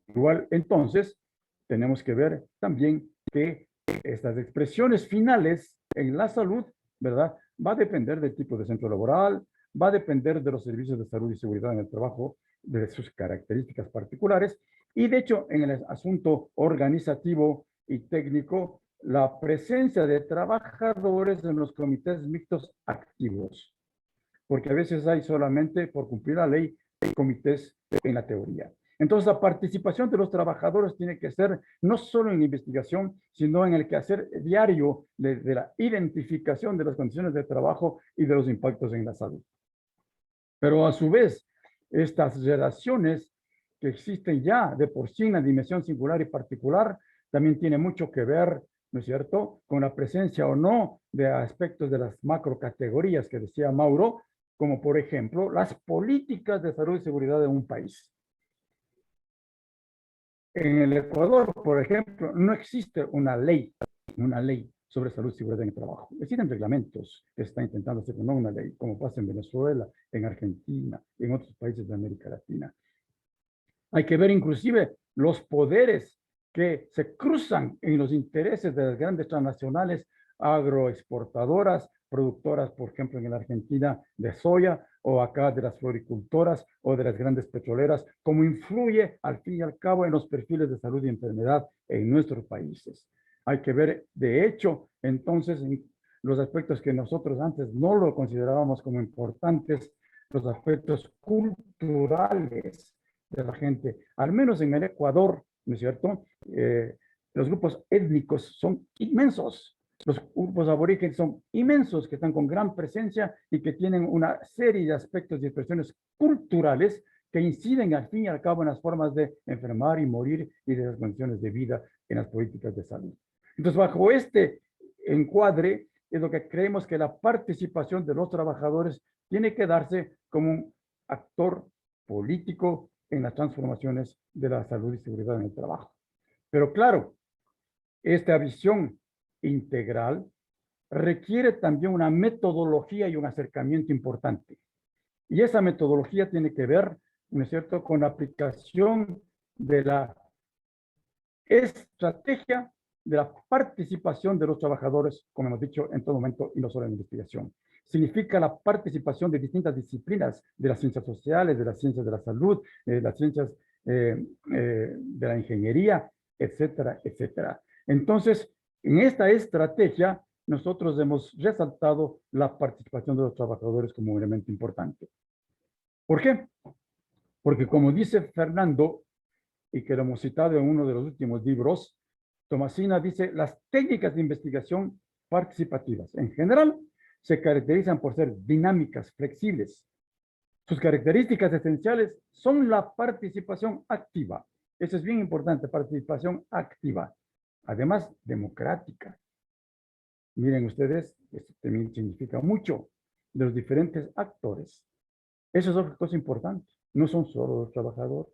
Igual, entonces, tenemos que ver también que estas expresiones finales en la salud, ¿verdad? Va a depender del tipo de centro laboral, va a depender de los servicios de salud y seguridad en el trabajo, de sus características particulares, y de hecho, en el asunto organizativo y técnico, la presencia de trabajadores en los comités mixtos activos, porque a veces hay solamente, por cumplir la ley, comités en la teoría. Entonces, la participación de los trabajadores tiene que ser no solo en la investigación, sino en el quehacer diario de la identificación de las condiciones de trabajo y de los impactos en la salud. Pero a su vez, estas relaciones que existen ya de por sí en la dimensión singular y particular, también tiene mucho que ver, ¿no es cierto?, con la presencia o no de aspectos de las macrocategorías que decía Mauro, como por ejemplo, las políticas de salud y seguridad de un país. En el Ecuador, por ejemplo, no existe una ley sobre salud y seguridad en el trabajo. Existen reglamentos que se están intentando hacer, no una ley, como pasa en Venezuela, en Argentina, en otros países de América Latina. Hay que ver inclusive los poderes que se cruzan en los intereses de las grandes transnacionales agroexportadoras, productoras, por ejemplo, en la Argentina de soya, o acá de las floricultoras o de las grandes petroleras, cómo influye al fin y al cabo en los perfiles de salud y enfermedad en nuestros países. Hay que ver, de hecho, entonces, en los aspectos que nosotros antes no lo considerábamos como importantes, los aspectos culturales de la gente, al menos en el Ecuador, ¿no es cierto? Los grupos étnicos son inmensos. Los grupos aborígenes son inmensos, que están con gran presencia y que tienen una serie de aspectos y expresiones culturales que inciden al fin y al cabo en las formas de enfermar y morir y de las condiciones de vida en las políticas de salud. Entonces, bajo este encuadre, es lo que creemos que la participación de los trabajadores tiene que darse como un actor político en las transformaciones de la salud y seguridad en el trabajo. Pero claro, esta visión integral requiere también una metodología y un acercamiento importante. Y esa metodología tiene que ver, ¿no es cierto?, con la aplicación de la estrategia de la participación de los trabajadores, como hemos dicho, en todo momento y no solo en investigación. Significa la participación de distintas disciplinas, de las ciencias sociales, de las ciencias de la salud, de las ciencias de la ingeniería, etcétera, etcétera. Entonces, en esta estrategia, nosotros hemos resaltado la participación de los trabajadores como un elemento importante. ¿Por qué? Porque como dice Fernando, y que lo hemos citado en uno de los últimos libros, Tomasina dice, las técnicas de investigación participativas en general se caracterizan por ser dinámicas, flexibles. Sus características esenciales son la participación activa. Eso es bien importante, participación activa. Además, democrática. Miren ustedes, esto también significa mucho de los diferentes actores. Eso es otra cosa importante. No son solo los trabajadores.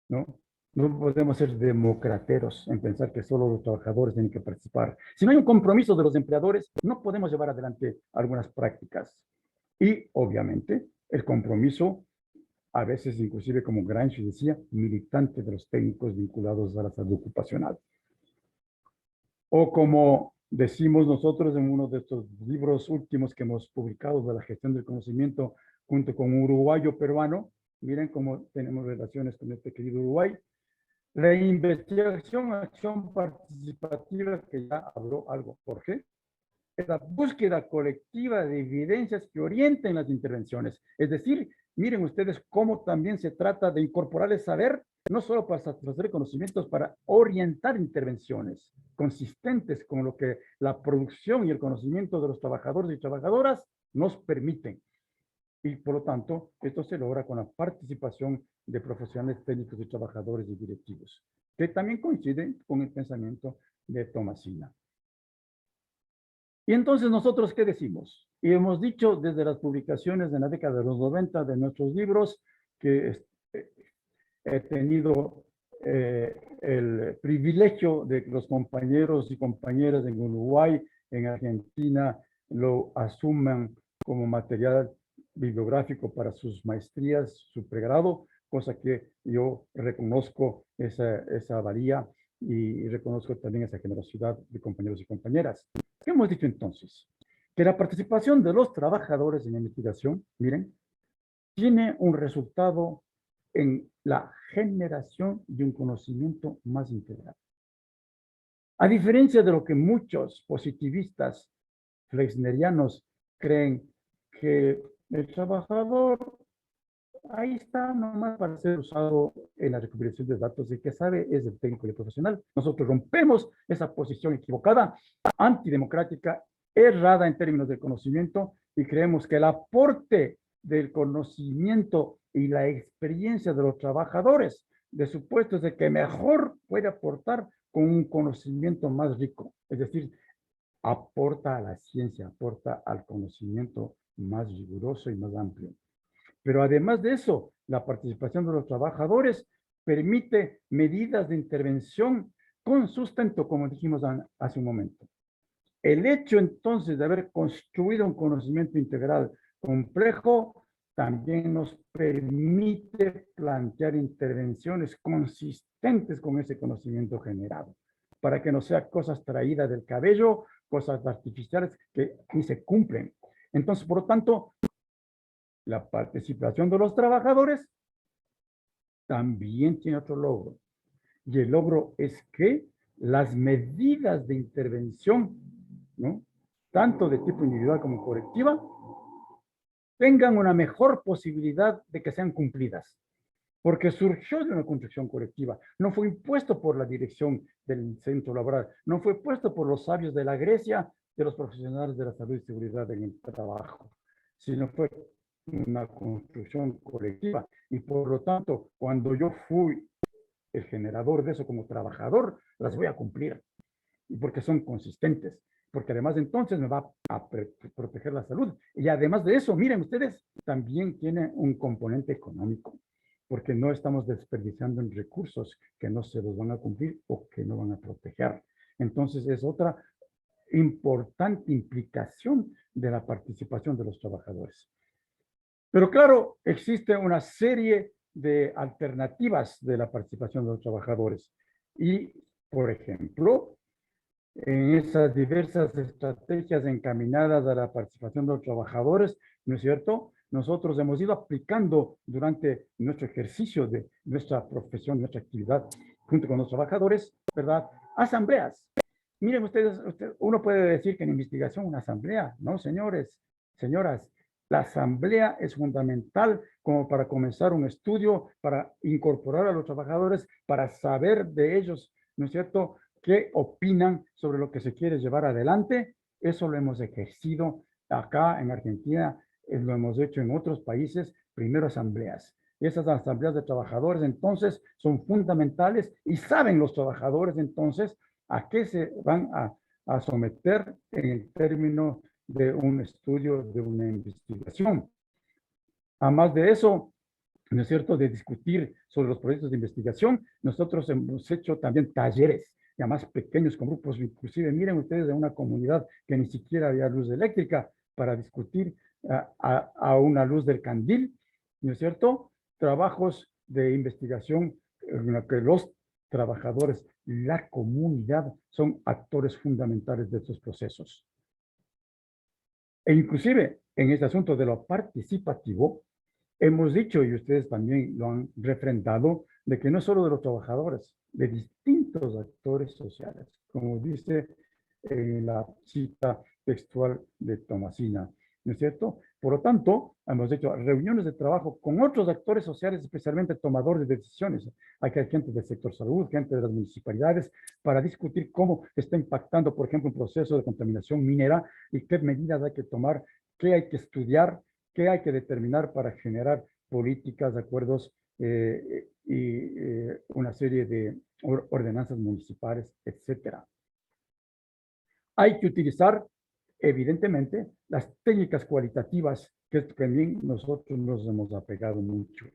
¿No? No podemos ser democrateros en pensar que solo los trabajadores tienen que participar. Si no hay un compromiso de los empleadores, no podemos llevar adelante algunas prácticas. Y, obviamente, el compromiso, a veces inclusive como Gramsci decía, militante de los técnicos vinculados a la salud ocupacional. O como decimos nosotros en uno de estos libros últimos que hemos publicado de la gestión del conocimiento junto con un uruguayo peruano, miren cómo tenemos relaciones con este querido Uruguay. La investigación, acción participativa, que ya habló algo Jorge, la búsqueda colectiva de evidencias que orienten las intervenciones. Es decir, miren ustedes cómo también se trata de incorporar el saber, no solo para satisfacer conocimientos, para orientar intervenciones consistentes con lo que la producción y el conocimiento de los trabajadores y trabajadoras nos permiten. Y por lo tanto, esto se logra con la participación de profesionales técnicos y trabajadores y directivos, que también coinciden con el pensamiento de Tomasina. Y entonces, ¿nosotros qué decimos? Y hemos dicho desde las publicaciones de la década de los 90 de nuestros libros que he tenido el privilegio de que los compañeros y compañeras en Uruguay, en Argentina, lo asuman como material bibliográfico para sus maestrías, su pregrado, cosa que yo reconozco esa valía y reconozco también esa generosidad de compañeros y compañeras. ¿Qué hemos dicho entonces? Que la participación de los trabajadores en la investigación, miren, tiene un resultado en la generación de un conocimiento más integral. A diferencia de lo que muchos positivistas flexnerianos creen que el trabajador ahí está nomás para ser usado en la recopilación de datos y que sabe es el técnico y el profesional. Nosotros rompemos esa posición equivocada, antidemocrática, errada en términos de conocimiento y creemos que el aporte del conocimiento y la experiencia de los trabajadores de su puesto es el que mejor puede aportar con un conocimiento más rico. Es decir, aporta a la ciencia, aporta al conocimiento más riguroso y más amplio. Pero además de eso, la participación de los trabajadores permite medidas de intervención con sustento, como dijimos hace un momento. El hecho entonces de haber construido un conocimiento integral complejo también nos permite plantear intervenciones consistentes con ese conocimiento generado, para que no sea cosas traídas del cabello, cosas artificiales que ni se cumplen. Entonces, por lo tanto, la participación de los trabajadores también tiene otro logro. Y el logro es que las medidas de intervención, ¿no?, tanto de tipo individual como colectiva, tengan una mejor posibilidad de que sean cumplidas. Porque surgió de una construcción colectiva. No fue impuesto por la dirección del centro laboral. No fue puesto por los sabios de la Grecia, de los profesionales de la salud y seguridad en el trabajo, sino fue una construcción colectiva. Y por lo tanto, cuando yo fui el generador de eso como trabajador, las voy a cumplir. Y porque son consistentes. Porque además entonces me va a proteger la salud. Y además de eso, miren ustedes, también tiene un componente económico. Porque no estamos desperdiciando en recursos que no se los van a cumplir o que no van a proteger. Entonces es otra importante implicación de la participación de los trabajadores. Pero claro, existe una serie de alternativas de la participación de los trabajadores. Y, por ejemplo, en esas diversas estrategias encaminadas a la participación de los trabajadores, ¿no es cierto?, nosotros hemos ido aplicando durante nuestro ejercicio de nuestra profesión, nuestra actividad, junto con los trabajadores, ¿verdad?, asambleas. Miren ustedes, uno puede decir que en investigación una asamblea, no, señores, señoras, la asamblea es fundamental como para comenzar un estudio, para incorporar a los trabajadores, para saber de ellos, ¿no es cierto?, qué opinan sobre lo que se quiere llevar adelante. Eso lo hemos ejercido acá en Argentina, lo hemos hecho en otros países, primero asambleas. Esas asambleas de trabajadores entonces son fundamentales y saben los trabajadores entonces a qué se van a someter en el término de un estudio, de una investigación. Además de eso, ¿no es cierto?, de discutir sobre los proyectos de investigación, nosotros hemos hecho también talleres, ya más pequeños, con grupos, inclusive, miren ustedes, de una comunidad que ni siquiera había luz eléctrica, para discutir a una luz del candil, ¿no es cierto?, trabajos de investigación en los que los trabajadores, la comunidad, son actores fundamentales de estos procesos. E inclusive, en este asunto de lo participativo, hemos dicho, y ustedes también lo han refrendado, de que no es solo de los trabajadores, de distintos actores sociales. Como dice en la cita textual de Tomasina, ¿no es cierto? Por lo tanto, hemos hecho reuniones de trabajo con otros actores sociales, especialmente tomadores de decisiones. Hay gente del sector salud, gente de las municipalidades, para discutir cómo está impactando, por ejemplo, un proceso de contaminación minera y qué medidas hay que tomar, qué hay que estudiar, qué hay que determinar para generar políticas, acuerdos y una serie de ordenanzas municipales, etcétera. Hay que utilizar, evidentemente, las técnicas cualitativas, que también nosotros nos hemos apegado mucho.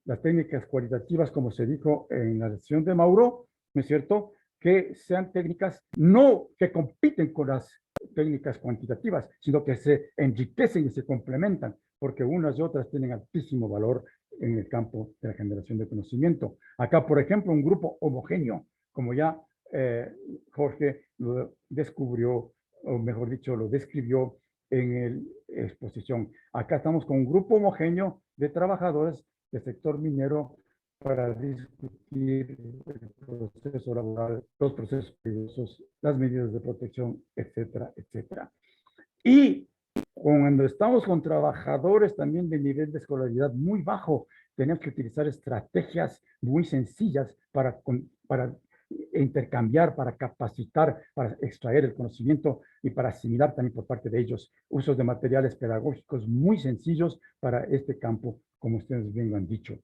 Las técnicas cualitativas, como se dijo en la lección de Mauro, ¿no es cierto?, que sean técnicas no que compiten con las técnicas cuantitativas, sino que se enriquecen y se complementan, porque unas y otras tienen altísimo valor en el campo de la generación de conocimiento. Acá, por ejemplo, un grupo homogéneo, como ya Jorge lo descubrió, o mejor dicho, lo describió en la exposición. Acá estamos con un grupo homogéneo de trabajadores del sector minero para discutir el proceso laboral, los procesos peligrosos, las medidas de protección, etcétera, etcétera. Y cuando estamos con trabajadores también de nivel de escolaridad muy bajo, tenemos que utilizar estrategias muy sencillas para intercambiar, para capacitar, para extraer el conocimiento y para asimilar también por parte de ellos usos de materiales pedagógicos muy sencillos para este campo, como ustedes bien lo han dicho.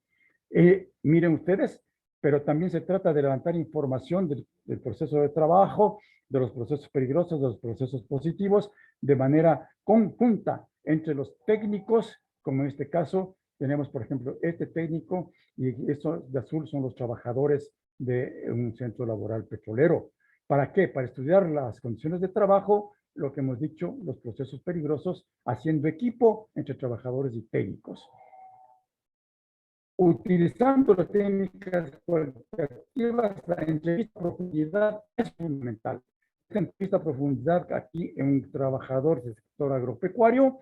Miren ustedes, pero también se trata de levantar información del proceso de trabajo, de los procesos peligrosos, de los procesos positivos, de manera conjunta entre los técnicos, como en este caso tenemos, por ejemplo, este técnico, y estos de azul son los trabajadores de un centro laboral petrolero. ¿Para qué? Para estudiar las condiciones de trabajo, lo que hemos dicho, los procesos peligrosos, haciendo equipo entre trabajadores y técnicos. Utilizando las técnicas cualitativas, la entrevista a profundidad es fundamental. Esta entrevista a profundidad aquí en un trabajador del sector agropecuario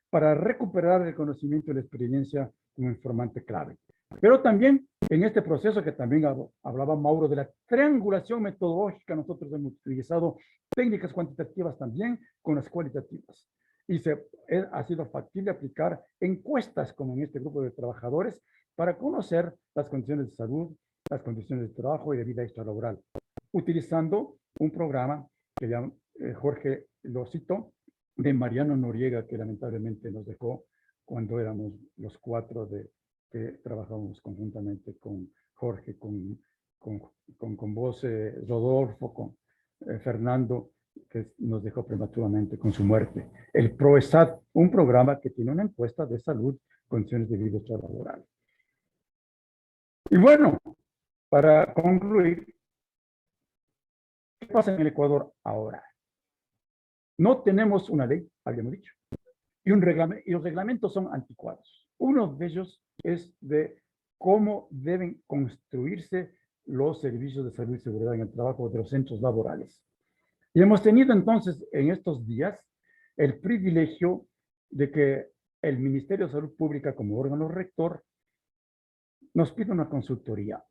para recuperar el conocimiento y la experiencia como informante clave. Pero también en este proceso que también hablaba Mauro de la triangulación metodológica, nosotros hemos utilizado técnicas cuantitativas también con las cualitativas. Y ha sido factible aplicar encuestas como en este grupo de trabajadores para conocer las condiciones de salud, las condiciones de trabajo y de vida extralaboral, utilizando un programa que ya Jorge lo citó, de Mariano Noriega, que lamentablemente nos dejó cuando éramos los cuatro que trabajábamos conjuntamente con Jorge, con vos, Rodolfo, con Fernando, que nos dejó prematuramente con su muerte. El PROESAT, un programa que tiene una encuesta de salud, condiciones de vida extralaboral. Y bueno, para concluir, ¿qué pasa en el Ecuador ahora? No tenemos una ley, habíamos dicho, y los reglamentos son anticuados. Uno de ellos es de cómo deben construirse los servicios de salud y seguridad en el trabajo de los centros laborales. Y hemos tenido entonces en estos días el privilegio de que el Ministerio de Salud Pública como órgano rector nos pide una consultoría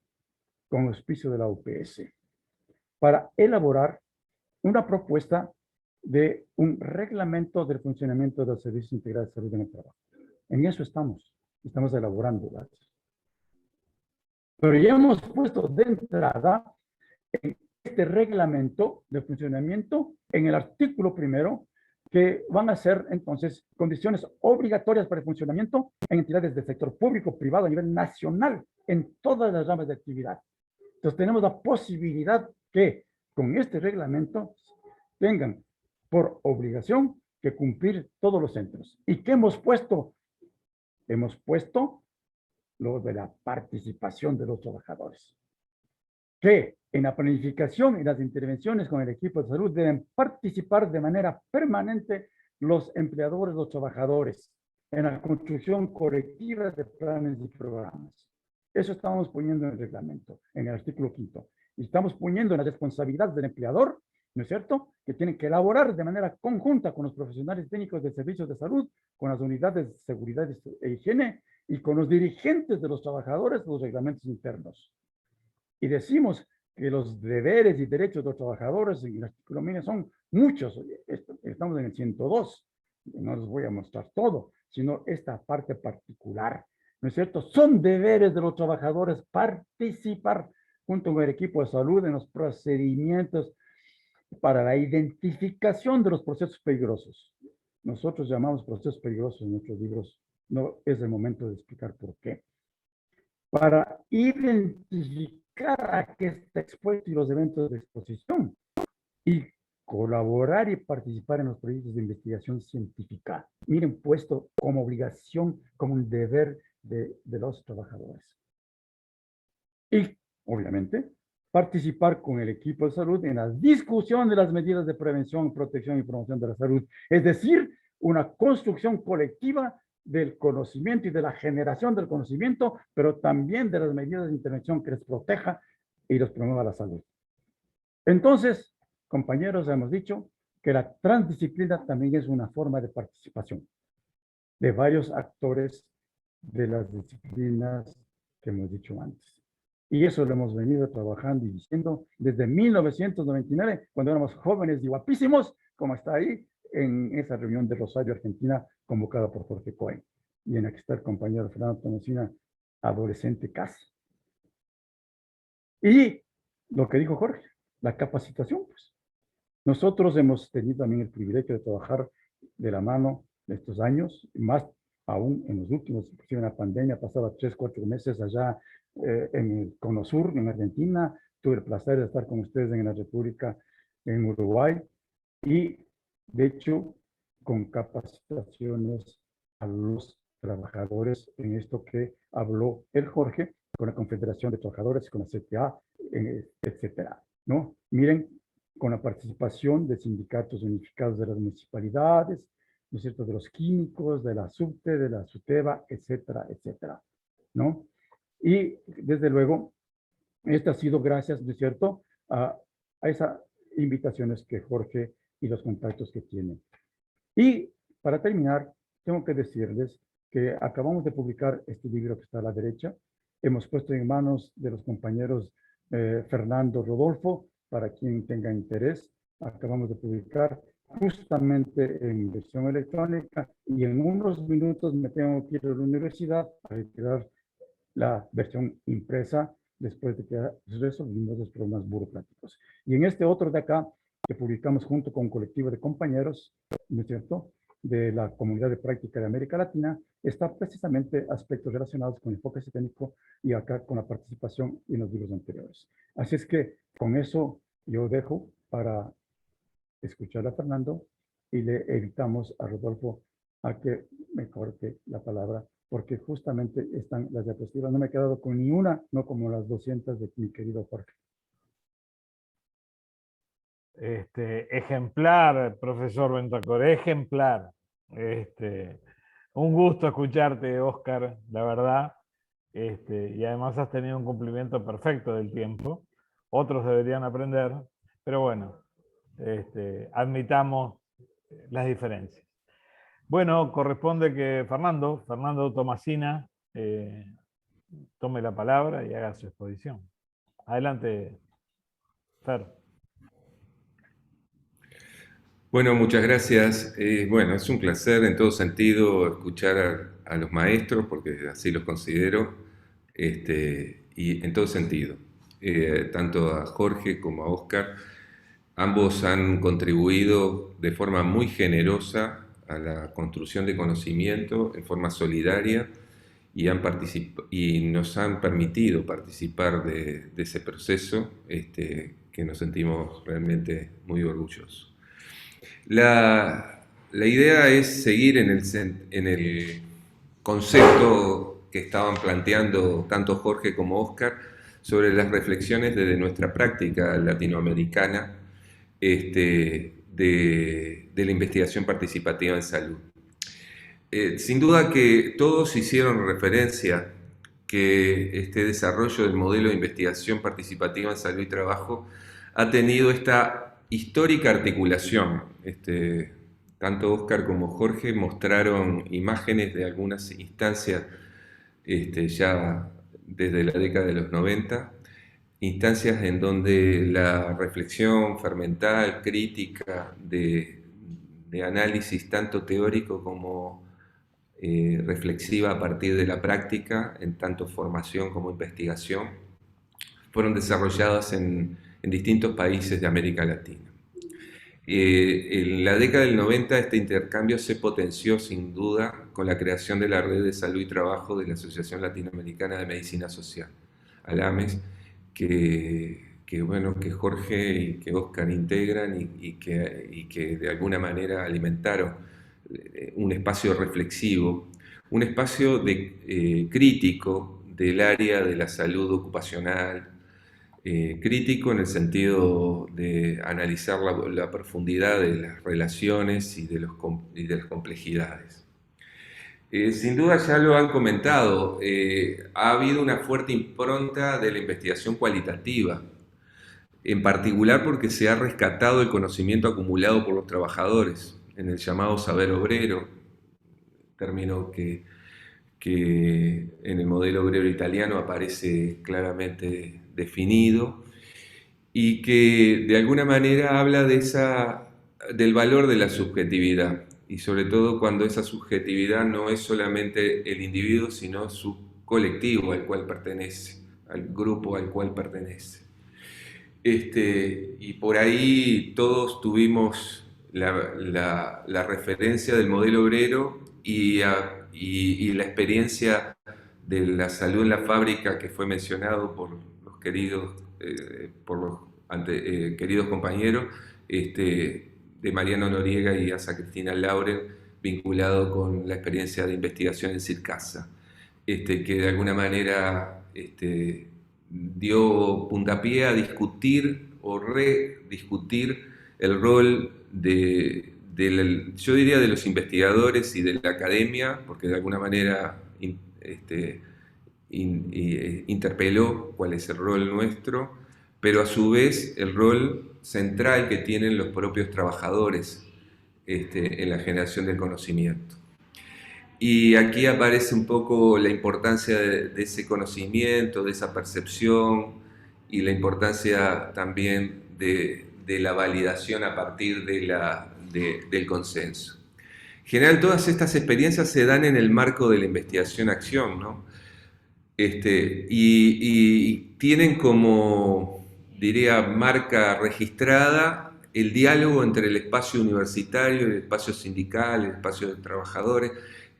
con auspicio de la UPS para elaborar una propuesta de un reglamento del funcionamiento del Servicio Integral de Salud en el Trabajo. En eso estamos elaborando. Pero ya hemos puesto de entrada en este reglamento de funcionamiento en el artículo primero, que van a ser entonces condiciones obligatorias para el funcionamiento en entidades del sector público, privado a nivel nacional, en todas las ramas de actividad. Entonces tenemos la posibilidad que con este reglamento tengan por obligación que cumplir todos los centros. ¿Y qué hemos puesto? Hemos puesto lo de la participación de los trabajadores. Que en la planificación y las intervenciones con el equipo de salud deben participar de manera permanente los empleadores, los trabajadores, en la construcción colectiva de planes y programas. Eso estamos poniendo en el reglamento, en el artículo 5. Y estamos poniendo en la responsabilidad del empleador, ¿no es cierto?, que tienen que elaborar de manera conjunta con los profesionales técnicos de servicios de salud, con las unidades de seguridad e higiene y con los dirigentes de los trabajadores los reglamentos internos. Y decimos que los deberes y derechos de los trabajadores en el artículo 9 son muchos, estamos en el 102, no les voy a mostrar todo, sino esta parte particular, ¿no es cierto? Son deberes de los trabajadores participar junto con el equipo de salud en los procedimientos para la identificación de los procesos peligrosos. Nosotros llamamos procesos peligrosos en nuestros libros, no es el momento de explicar por qué. Para identificar a qué está expuesto y los eventos de exposición y colaborar y participar en los proyectos de investigación científica. Miren, puesto como obligación, como un deber de los trabajadores. Y, obviamente, participar con el equipo de salud en la discusión de las medidas de prevención, protección y promoción de la salud. Es decir, una construcción colectiva del conocimiento y de la generación del conocimiento, pero también de las medidas de intervención que les proteja y les promueva la salud. Entonces, compañeros, hemos dicho que la transdisciplina también es una forma de participación de varios actores de las disciplinas que hemos dicho antes. Y eso lo hemos venido trabajando y diciendo desde 1999, cuando éramos jóvenes y guapísimos, como está ahí en esa reunión de Rosario, Argentina, convocada por Jorge Cohen. Y en la que está el compañero Fernando Tomasina, adolescente casi. Y lo que dijo Jorge, la capacitación, pues. Nosotros hemos tenido también el privilegio de trabajar de la mano de estos años, más aún en los últimos, inclusive en la pandemia, pasaba 3, 4 meses allá en el Cono Sur, en Argentina. Tuve el placer de estar con ustedes en la República, en Uruguay, y de hecho, con capacitaciones a los trabajadores en esto que habló el Jorge, con la Confederación de Trabajadores, con la CTA, etcétera, ¿no? Miren, con la participación de sindicatos unificados de las municipalidades, ¿no es cierto?, de los químicos, de la SUTE, de la SUTEBA, etcétera, etcétera, ¿no? Y, desde luego, esto ha sido gracias, ¿no es cierto?, a esas invitaciones que Jorge y los contactos que tiene. Y, para terminar, tengo que decirles que acabamos de publicar este libro que está a la derecha. Hemos puesto en manos de los compañeros Fernando, Rodolfo, para quien tenga interés. Acabamos de publicar justamente en versión electrónica y en unos minutos me tengo que ir a la universidad a retirar la versión impresa después de que resolvimos los problemas burocráticos. Y en este otro de acá, que publicamos junto con un colectivo de compañeros, ¿no es cierto?, de la Comunidad de Práctica de América Latina, está precisamente aspectos relacionados con el enfoque sistémico y acá con la participación en los libros anteriores. Así es que con eso yo dejo para escuchar a Fernando y le evitamos a Rodolfo a que me corte la palabra, porque justamente están las diapositivas. No me he quedado con ni una, no como las 200 de mi querido Jorge. Ejemplar, profesor Bentacor, ejemplar. Un gusto escucharte, Óscar, la verdad. Y además has tenido un cumplimiento perfecto del tiempo. Otros deberían aprender, pero bueno, admitamos las diferencias. Bueno, corresponde que Fernando Tomasina, tome la palabra y haga su exposición. Adelante, Fer. Bueno, muchas gracias. Bueno, es un placer en todo sentido escuchar a los maestros, porque así los considero, y en todo sentido. Tanto a Jorge como a Óscar, ambos han contribuido de forma muy generosa a la construcción de conocimiento en forma solidaria y nos han permitido participar de ese proceso, que nos sentimos realmente muy orgullosos. La idea es seguir en el concepto que estaban planteando tanto Jorge como Óscar sobre las reflexiones desde nuestra práctica latinoamericana de la investigación participativa en salud. Sin duda que todos hicieron referencia que este desarrollo del modelo de investigación participativa en salud y trabajo ha tenido esta histórica articulación. Tanto Óscar como Jorge mostraron imágenes de algunas instancias ya desde la década de los 90, instancias en donde la reflexión fermental, crítica, de análisis tanto teórico como reflexiva a partir de la práctica, en tanto formación como investigación, fueron desarrolladas en distintos países de América Latina. En la década del 90 este intercambio se potenció sin duda con la creación de la Red de Salud y Trabajo de la Asociación Latinoamericana de Medicina Social, ALAMES, bueno, que Jorge y que Oscar integran y que de alguna manera alimentaron un espacio reflexivo, un espacio crítico del área de la salud ocupacional, crítico en el sentido de analizar la profundidad de las relaciones y de las complejidades. Sin duda ya lo han comentado, ha habido una fuerte impronta de la investigación cualitativa, en particular porque se ha rescatado el conocimiento acumulado por los trabajadores en el llamado saber obrero, término que en el modelo obrero italiano aparece claramente definido y que de alguna manera habla del valor de la subjetividad, y sobre todo cuando esa subjetividad no es solamente el individuo, sino su colectivo al cual pertenece, al grupo al cual pertenece. Y por ahí todos tuvimos la referencia del modelo obrero y la experiencia de la salud en la fábrica que fue mencionado por los queridos, queridos compañeros, de Mariano Noriega y Asa Cristina Laurel, vinculado con la experiencia de investigación en Circasa, que de alguna manera dio puntapié a discutir o rediscutir el rol yo diría de los investigadores y de la academia, porque de alguna manera interpeló cuál es el rol nuestro, pero a su vez el rol central que tienen los propios trabajadores en la generación del conocimiento. Y aquí aparece un poco la importancia de ese conocimiento, de esa percepción, y la importancia también de la validación a partir del consenso. En general, todas estas experiencias se dan en el marco de la investigación-acción, ¿no? Y tienen como, diría, marca registrada el diálogo entre el espacio universitario, el espacio sindical, el espacio de trabajadores,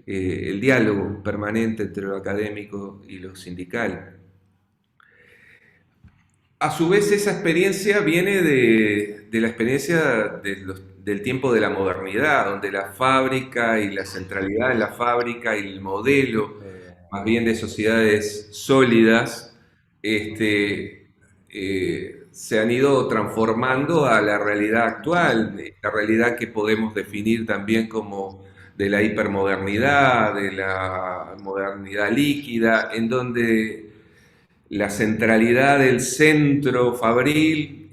el diálogo permanente entre lo académico y lo sindical. A su vez, esa experiencia viene de la experiencia del tiempo de la modernidad, donde la fábrica y la centralidad de la fábrica y el modelo, más bien de sociedades sólidas, se han ido transformando a la realidad actual, la realidad que podemos definir también como de la hipermodernidad, de la modernidad líquida, en donde la centralidad del centro fabril,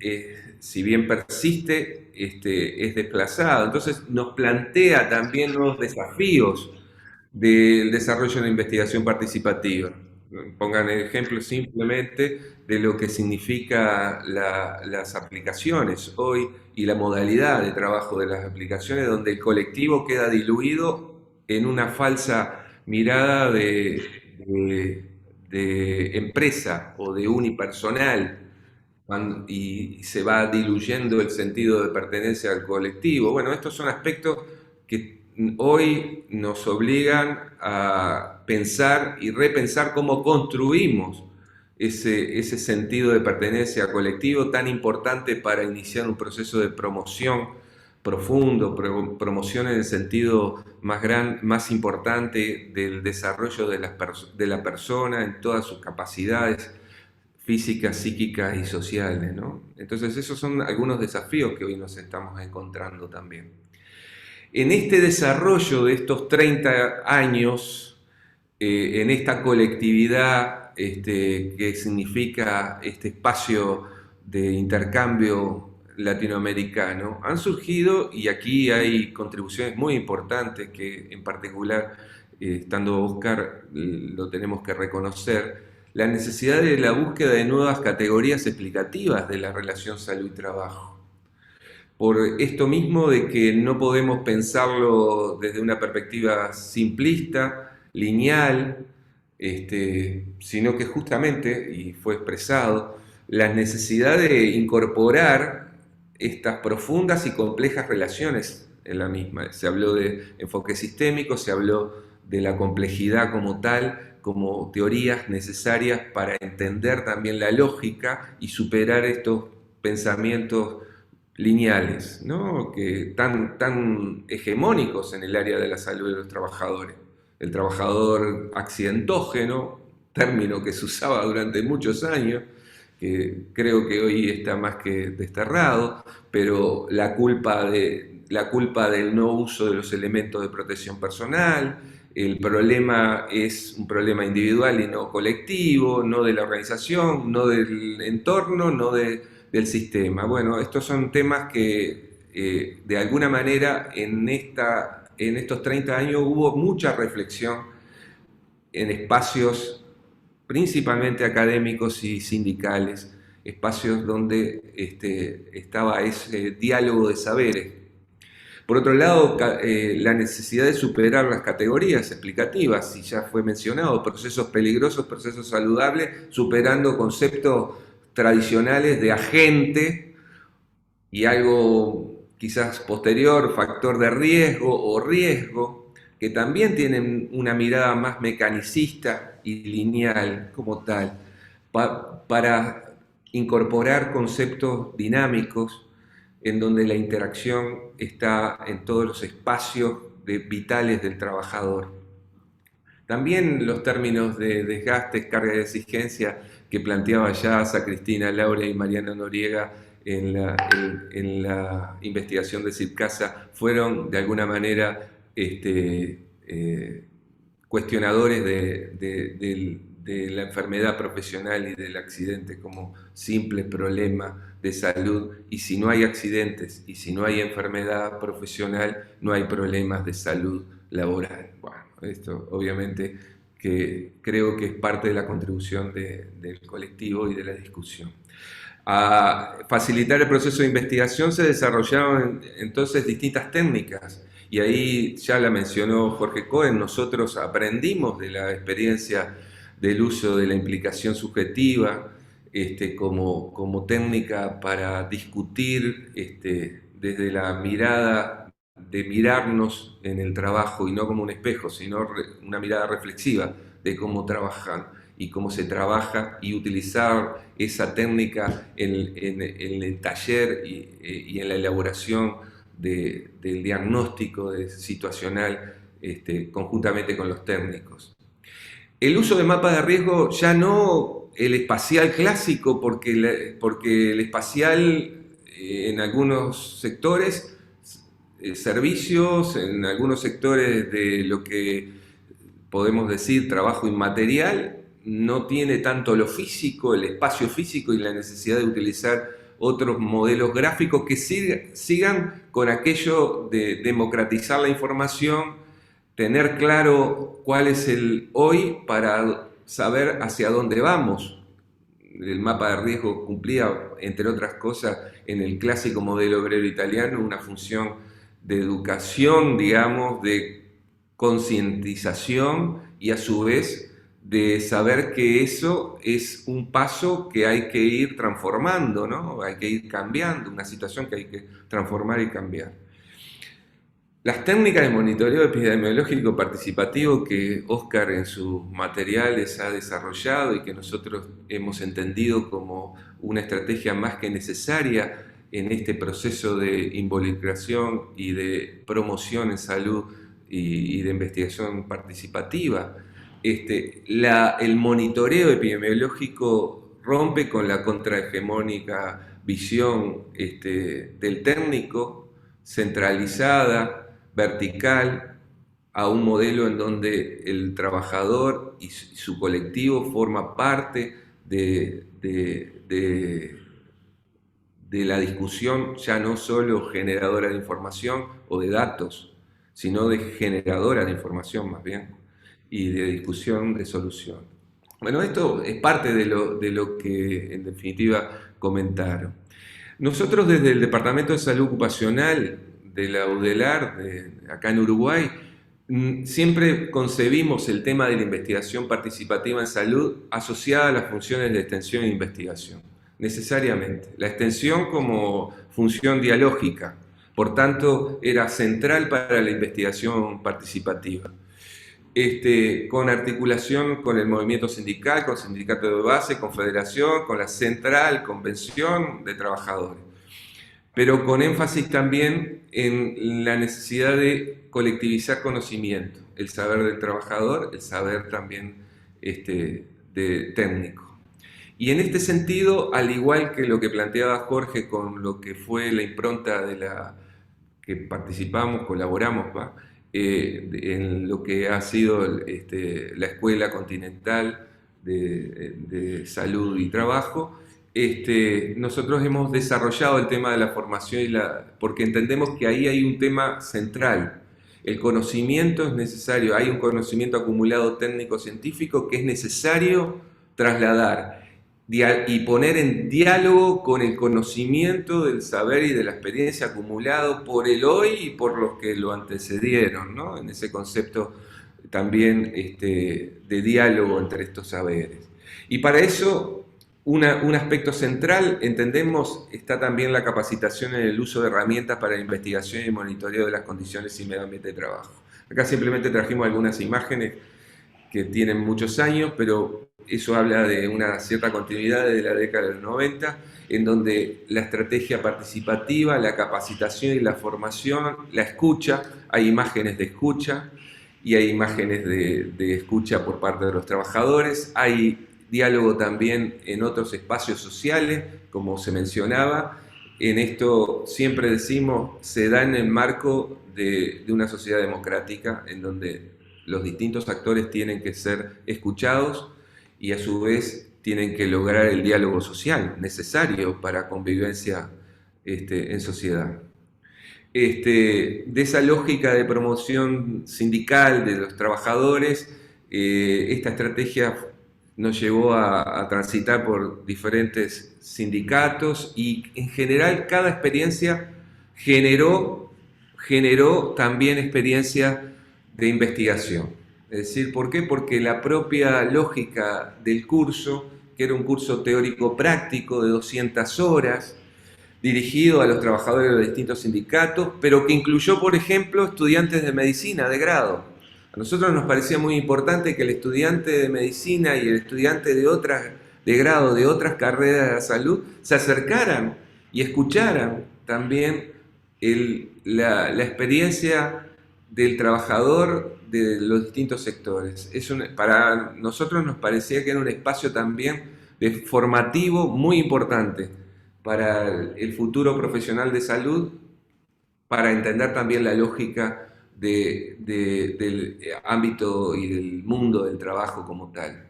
si bien persiste, es desplazada. Entonces nos plantea también nuevos desafíos del desarrollo de la investigación participativa. Pongan el ejemplo simplemente de lo que significa las aplicaciones hoy y la modalidad de trabajo de las aplicaciones, donde el colectivo queda diluido en una falsa mirada de empresa o de unipersonal, y se va diluyendo el sentido de pertenencia al colectivo. Bueno, estos son aspectos que hoy nos obligan a pensar y repensar cómo construimos ese sentido de pertenencia colectivo tan importante para iniciar un proceso de promoción profundo, promoción en el sentido más importante del desarrollo de la persona en todas sus capacidades físicas, psíquicas y sociales, ¿no? Entonces esos son algunos desafíos que hoy nos estamos encontrando también. En este desarrollo de estos 30 años, en esta colectividad que significa este espacio de intercambio latinoamericano, han surgido, y aquí hay contribuciones muy importantes que en particular, estando Oscar, lo tenemos que reconocer, la necesidad de la búsqueda de nuevas categorías explicativas de la relación salud y trabajo. Por esto mismo de que no podemos pensarlo desde una perspectiva simplista, lineal, sino que justamente, y fue expresado, la necesidad de incorporar estas profundas y complejas relaciones en la misma. Se habló de enfoque sistémico, se habló de la complejidad como tal, como teorías necesarias para entender también la lógica y superar estos pensamientos lineales, ¿no? Que tan hegemónicos en el área de la salud de los trabajadores. El trabajador accidentógeno, término que se usaba durante muchos años, que creo que hoy está más que desterrado, pero la culpa del no uso de los elementos de protección personal, el problema es un problema individual y no colectivo, no de la organización, no del entorno, no del sistema. Bueno, estos son temas que de alguna manera en estos 30 años hubo mucha reflexión en espacios principalmente académicos y sindicales, espacios donde estaba ese diálogo de saberes. Por otro lado, la necesidad de superar las categorías explicativas, y ya fue mencionado, procesos peligrosos, procesos saludables, superando conceptos tradicionales de agente y algo quizás posterior, factor de riesgo o riesgo, que también tienen una mirada más mecanicista y lineal como tal, para incorporar conceptos dinámicos en donde la interacción está en todos los espacios vitales del trabajador. También los términos de desgaste, carga y exigencia que planteaba ya Asa Cristina Laure y Mariana Noriega en la investigación de CIRCASA fueron de alguna manera cuestionadores de la enfermedad profesional y del accidente como simple problema de salud, y si no hay accidentes y si no hay enfermedad profesional, no hay problemas de salud laboral. Bueno, esto obviamente que creo que es parte de la contribución del colectivo y de la discusión. A facilitar el proceso de investigación se desarrollaron entonces distintas técnicas, y ahí ya la mencionó Jorge Cohen. Nosotros aprendimos de la experiencia del uso de la implicación subjetiva como técnica para discutir desde la mirada de mirarnos en el trabajo, y no como un espejo, sino una mirada reflexiva de cómo trabajan y cómo se trabaja, y utilizar esa técnica en el taller y en la elaboración del diagnóstico situacional conjuntamente con los técnicos. El uso de mapas de riesgo, ya no el espacial clásico, porque el espacial en algunos sectores, servicios, en algunos sectores de lo que podemos decir trabajo inmaterial, no tiene tanto lo físico, el espacio físico, y la necesidad de utilizar otros modelos gráficos que sigan con aquello de democratizar la información, tener claro cuál es el hoy para saber hacia dónde vamos. El mapa de riesgo cumplía, entre otras cosas, en el clásico modelo obrero italiano, una función de educación, digamos, de concientización, y a su vez de saber que eso es un paso que hay que ir transformando, ¿no? Hay que ir cambiando, una situación que hay que transformar y cambiar. Las técnicas de monitoreo epidemiológico participativo que Oscar en sus materiales ha desarrollado y que nosotros hemos entendido como una estrategia más que necesaria en este proceso de involucración y de promoción en salud y de investigación participativa. El monitoreo epidemiológico rompe con la contrahegemónica visión del técnico, centralizada, vertical, a un modelo en donde el trabajador y su colectivo forma parte de la discusión, ya no solo generadora de información o de datos, sino de generadora de información más bien, y de discusión de solución. Bueno, esto es parte de lo que en definitiva comentaron. Nosotros desde el Departamento de Salud Ocupacional de la UDELAR, acá en Uruguay, siempre concebimos el tema de la investigación participativa en salud asociada a las funciones de extensión e investigación, necesariamente. La extensión como función dialógica, por tanto, era central para la investigación participativa. Con articulación con el movimiento sindical, con sindicato de base, confederación, con la central, convención de trabajadores, pero con énfasis también en la necesidad de colectivizar conocimiento, el saber del trabajador, el saber también de técnico. Y en este sentido, al igual que lo que planteaba Jorge con lo que fue la impronta de la que participamos, colaboramos, en lo que ha sido la Escuela Continental de Salud y Trabajo, nosotros hemos desarrollado el tema de la formación porque entendemos que ahí hay un tema central. El conocimiento es necesario, hay un conocimiento acumulado técnico-científico que es necesario trasladar y poner en diálogo con el conocimiento del saber y de la experiencia acumulado por el hoy y por los que lo antecedieron, ¿no? En ese concepto también de diálogo entre estos saberes. Y para eso, un aspecto central, entendemos, está también la capacitación en el uso de herramientas para la investigación y monitoreo de las condiciones y medio ambiente de trabajo. Acá simplemente trajimos algunas imágenes que tienen muchos años, pero eso habla de una cierta continuidad desde la década del 90, en donde la estrategia participativa, la capacitación y la formación, la escucha, hay imágenes de escucha y hay imágenes de escucha por parte de los trabajadores, hay diálogo también en otros espacios sociales, como se mencionaba. En esto siempre decimos, se da en el marco de una sociedad democrática, en donde los distintos actores tienen que ser escuchados y a su vez tienen que lograr el diálogo social necesario para convivencia en sociedad. De esa lógica de promoción sindical de los trabajadores, esta estrategia nos llevó a transitar por diferentes sindicatos y en general cada experiencia generó también experiencia de investigación. Es decir, ¿por qué? Porque la propia lógica del curso, que era un curso teórico-práctico de 200 horas, dirigido a los trabajadores de los distintos sindicatos, pero que incluyó, por ejemplo, estudiantes de medicina de grado. A nosotros nos parecía muy importante que el estudiante de medicina y el estudiante de grado de otras carreras de la salud se acercaran y escucharan también la experiencia del trabajador de los distintos sectores. Para nosotros nos parecía que era un espacio también formativo muy importante para el futuro profesional de salud, para entender también la lógica del ámbito y del mundo del trabajo como tal,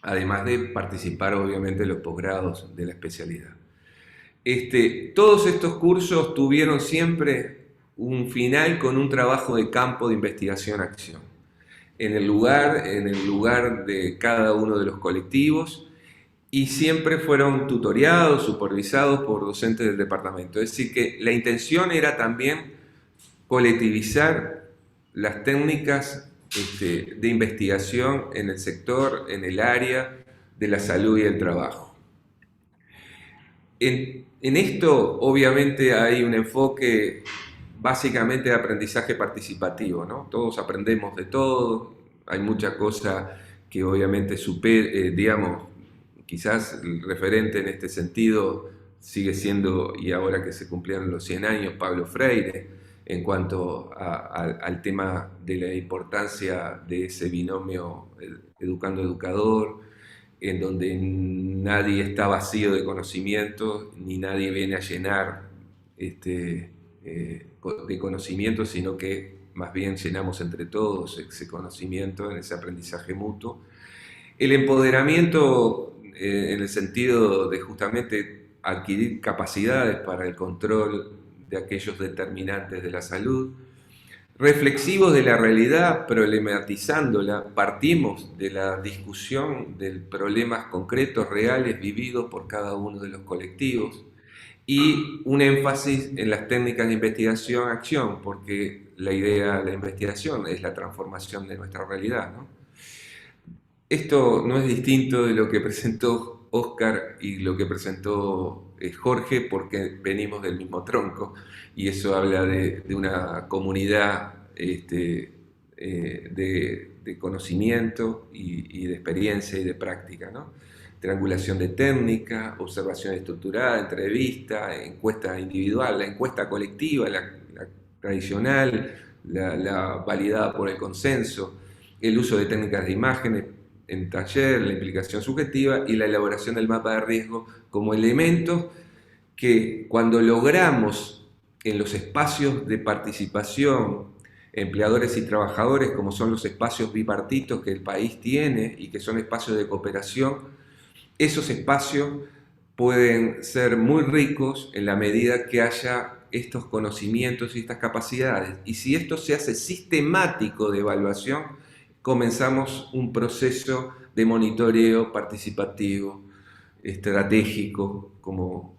además de participar obviamente en los posgrados de la especialidad. Todos estos cursos tuvieron siempre un final con un trabajo de campo de investigación-acción, en el lugar de cada uno de los colectivos, y siempre fueron tutoriados, supervisados por docentes del departamento. Es decir, que la intención era también colectivizar las técnicas de investigación en el sector, en el área de la salud y el trabajo. En esto, obviamente, hay un enfoque básicamente de aprendizaje participativo, ¿no? Todos aprendemos de todo, hay mucha cosa que obviamente digamos, quizás el referente en este sentido sigue siendo, y ahora que se cumplieron los 100 años, Pablo Freire, en cuanto al tema de la importancia de ese binomio educando-educador, en donde nadie está vacío de conocimiento, ni nadie viene a llenar de conocimiento, sino que más bien llenamos entre todos ese conocimiento en ese aprendizaje mutuo. El empoderamiento en el sentido de justamente adquirir capacidades para el control de aquellos determinantes de la salud, reflexivos de la realidad, problematizándola, partimos de la discusión de problemas concretos, reales, vividos por cada uno de los colectivos, y un énfasis en las técnicas de investigación-acción, porque la idea de la investigación es la transformación de nuestra realidad, ¿no? Esto no es distinto de lo que presentó Oscar y lo que presentó Jorge, porque venimos del mismo tronco, y eso habla de una comunidad de conocimiento y de experiencia y de práctica, ¿no? Triangulación de técnica, observación estructurada, entrevista, encuesta individual, la encuesta colectiva, la tradicional, la validada por el consenso, el uso de técnicas de imágenes en taller, la implicación subjetiva y la elaboración del mapa de riesgo como elementos que cuando logramos en los espacios de participación, empleadores y trabajadores, como son los espacios bipartitos que el país tiene y que son espacios de cooperación, esos espacios pueden ser muy ricos en la medida que haya estos conocimientos y estas capacidades. Y si esto se hace sistemático de evaluación, comenzamos un proceso de monitoreo participativo, estratégico, como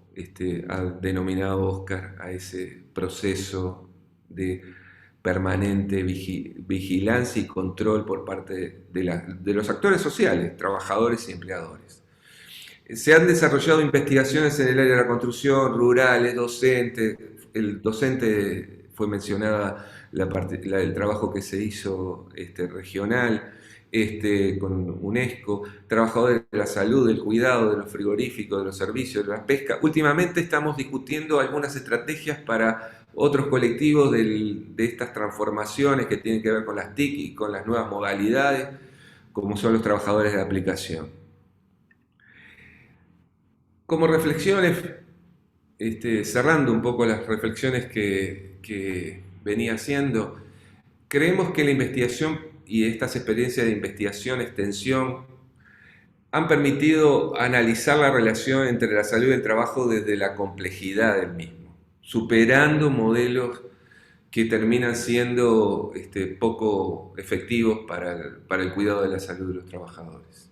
ha denominado Oscar, a ese proceso de permanente vigilancia y control por parte de los actores sociales, trabajadores y empleadores. Se han desarrollado investigaciones en el área de la construcción, rurales, docentes. El docente fue mencionada el trabajo que se hizo regional con UNESCO, trabajadores de la salud, del cuidado, de los frigoríficos, de los servicios, de la pesca. Últimamente estamos discutiendo algunas estrategias para otros colectivos de estas transformaciones que tienen que ver con las TIC y con las nuevas modalidades, como son los trabajadores de aplicación. Como reflexiones, cerrando un poco las reflexiones que venía haciendo, creemos que la investigación y estas experiencias de investigación, extensión, han permitido analizar la relación entre la salud y el trabajo desde la complejidad del mismo, superando modelos que terminan siendo poco efectivos para el cuidado de la salud de los trabajadores.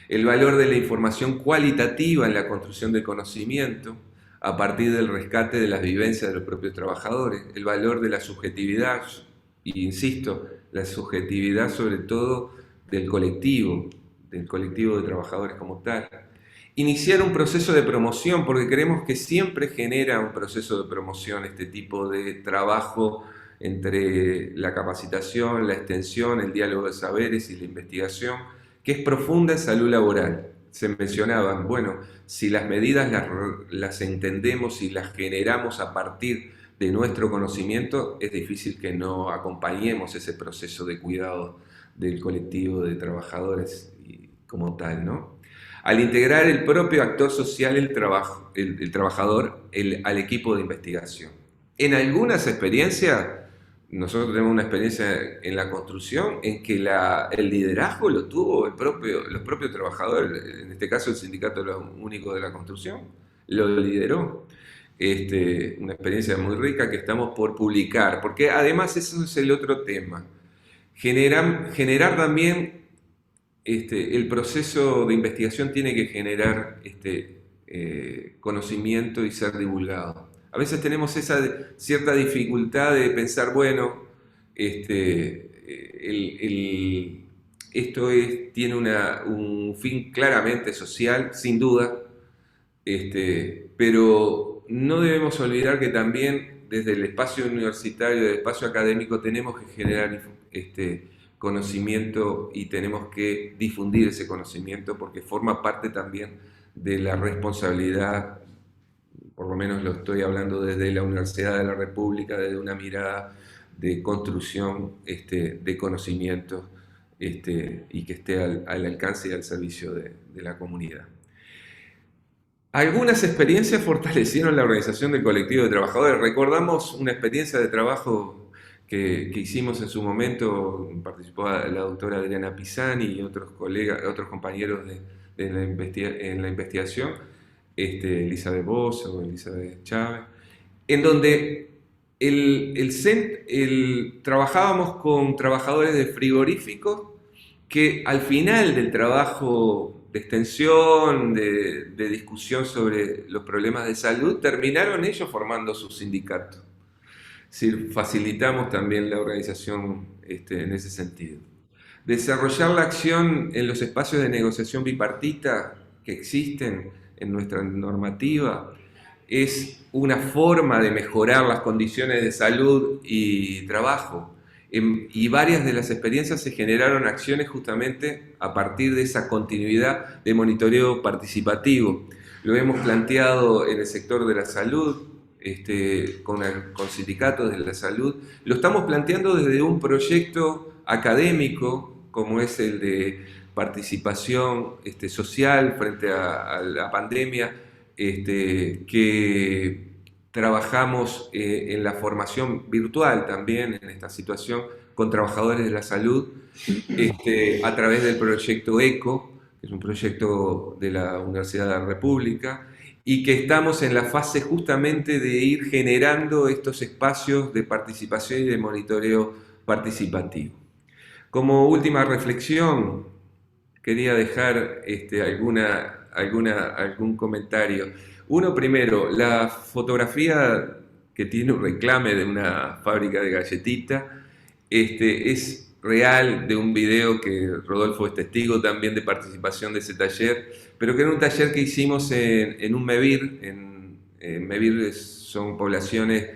El valor de la información cualitativa en la construcción del conocimiento a partir del rescate de las vivencias de los propios trabajadores, el valor de la subjetividad, y insisto, la subjetividad sobre todo del colectivo de trabajadores como tal. Iniciar un proceso de promoción, porque creemos que siempre genera un proceso de promoción este tipo de trabajo entre la capacitación, la extensión, el diálogo de saberes y la investigación, que es profunda en salud laboral. Se mencionaban, bueno, si las medidas las entendemos y las generamos a partir de nuestro conocimiento, es difícil que no acompañemos ese proceso de cuidado del colectivo de trabajadores como tal, ¿no? Al integrar el propio actor social, el trabajador, al equipo de investigación. En algunas experiencias, nosotros tenemos una experiencia en la construcción en que el liderazgo lo tuvo los propios trabajadores, en este caso el Sindicato Único de la Construcción, lo lideró. Una experiencia muy rica que estamos por publicar, porque además eso es el otro tema. Generar también el proceso de investigación tiene que generar conocimiento y ser divulgado. A veces tenemos esa cierta dificultad de pensar, bueno, esto tiene un fin claramente social, sin duda, pero no debemos olvidar que también desde el espacio universitario, del espacio académico, tenemos que generar conocimiento y tenemos que difundir ese conocimiento porque forma parte también de la responsabilidad, por lo menos lo estoy hablando desde la Universidad de la República, desde una mirada de construcción de conocimiento y que esté al alcance y al servicio de la comunidad. Algunas experiencias fortalecieron la organización del colectivo de trabajadores. Recordamos una experiencia de trabajo que hicimos en su momento, participó la doctora Adriana Pisani y otros compañeros en la investigación, Elizabeth Bosso, Elizabeth Chávez, en donde trabajábamos con trabajadores de frigoríficos que al final del trabajo de extensión, de discusión sobre los problemas de salud, terminaron ellos formando su sindicato. Es decir, facilitamos también la organización en ese sentido. Desarrollar la acción en los espacios de negociación bipartita que existen en nuestra normativa es una forma de mejorar las condiciones de salud y trabajo. Y varias de las experiencias se generaron acciones justamente a partir de esa continuidad de monitoreo participativo. Lo hemos planteado en el sector de la salud, con sindicatos de la salud. Lo estamos planteando desde un proyecto académico, como es el de participación social frente a la pandemia, que trabajamos en la formación virtual también en esta situación con trabajadores de la salud a través del proyecto ECO, que es un proyecto de la Universidad de la República, y que estamos en la fase justamente de ir generando estos espacios de participación y de monitoreo participativo. Como última reflexión, quería dejar algún comentario. Uno, primero, la fotografía que tiene un reclame de una fábrica de galletitas es real, de un video que Rodolfo es testigo también de participación de ese taller, pero que era un taller que hicimos en un MEVIR. MEVIR son poblaciones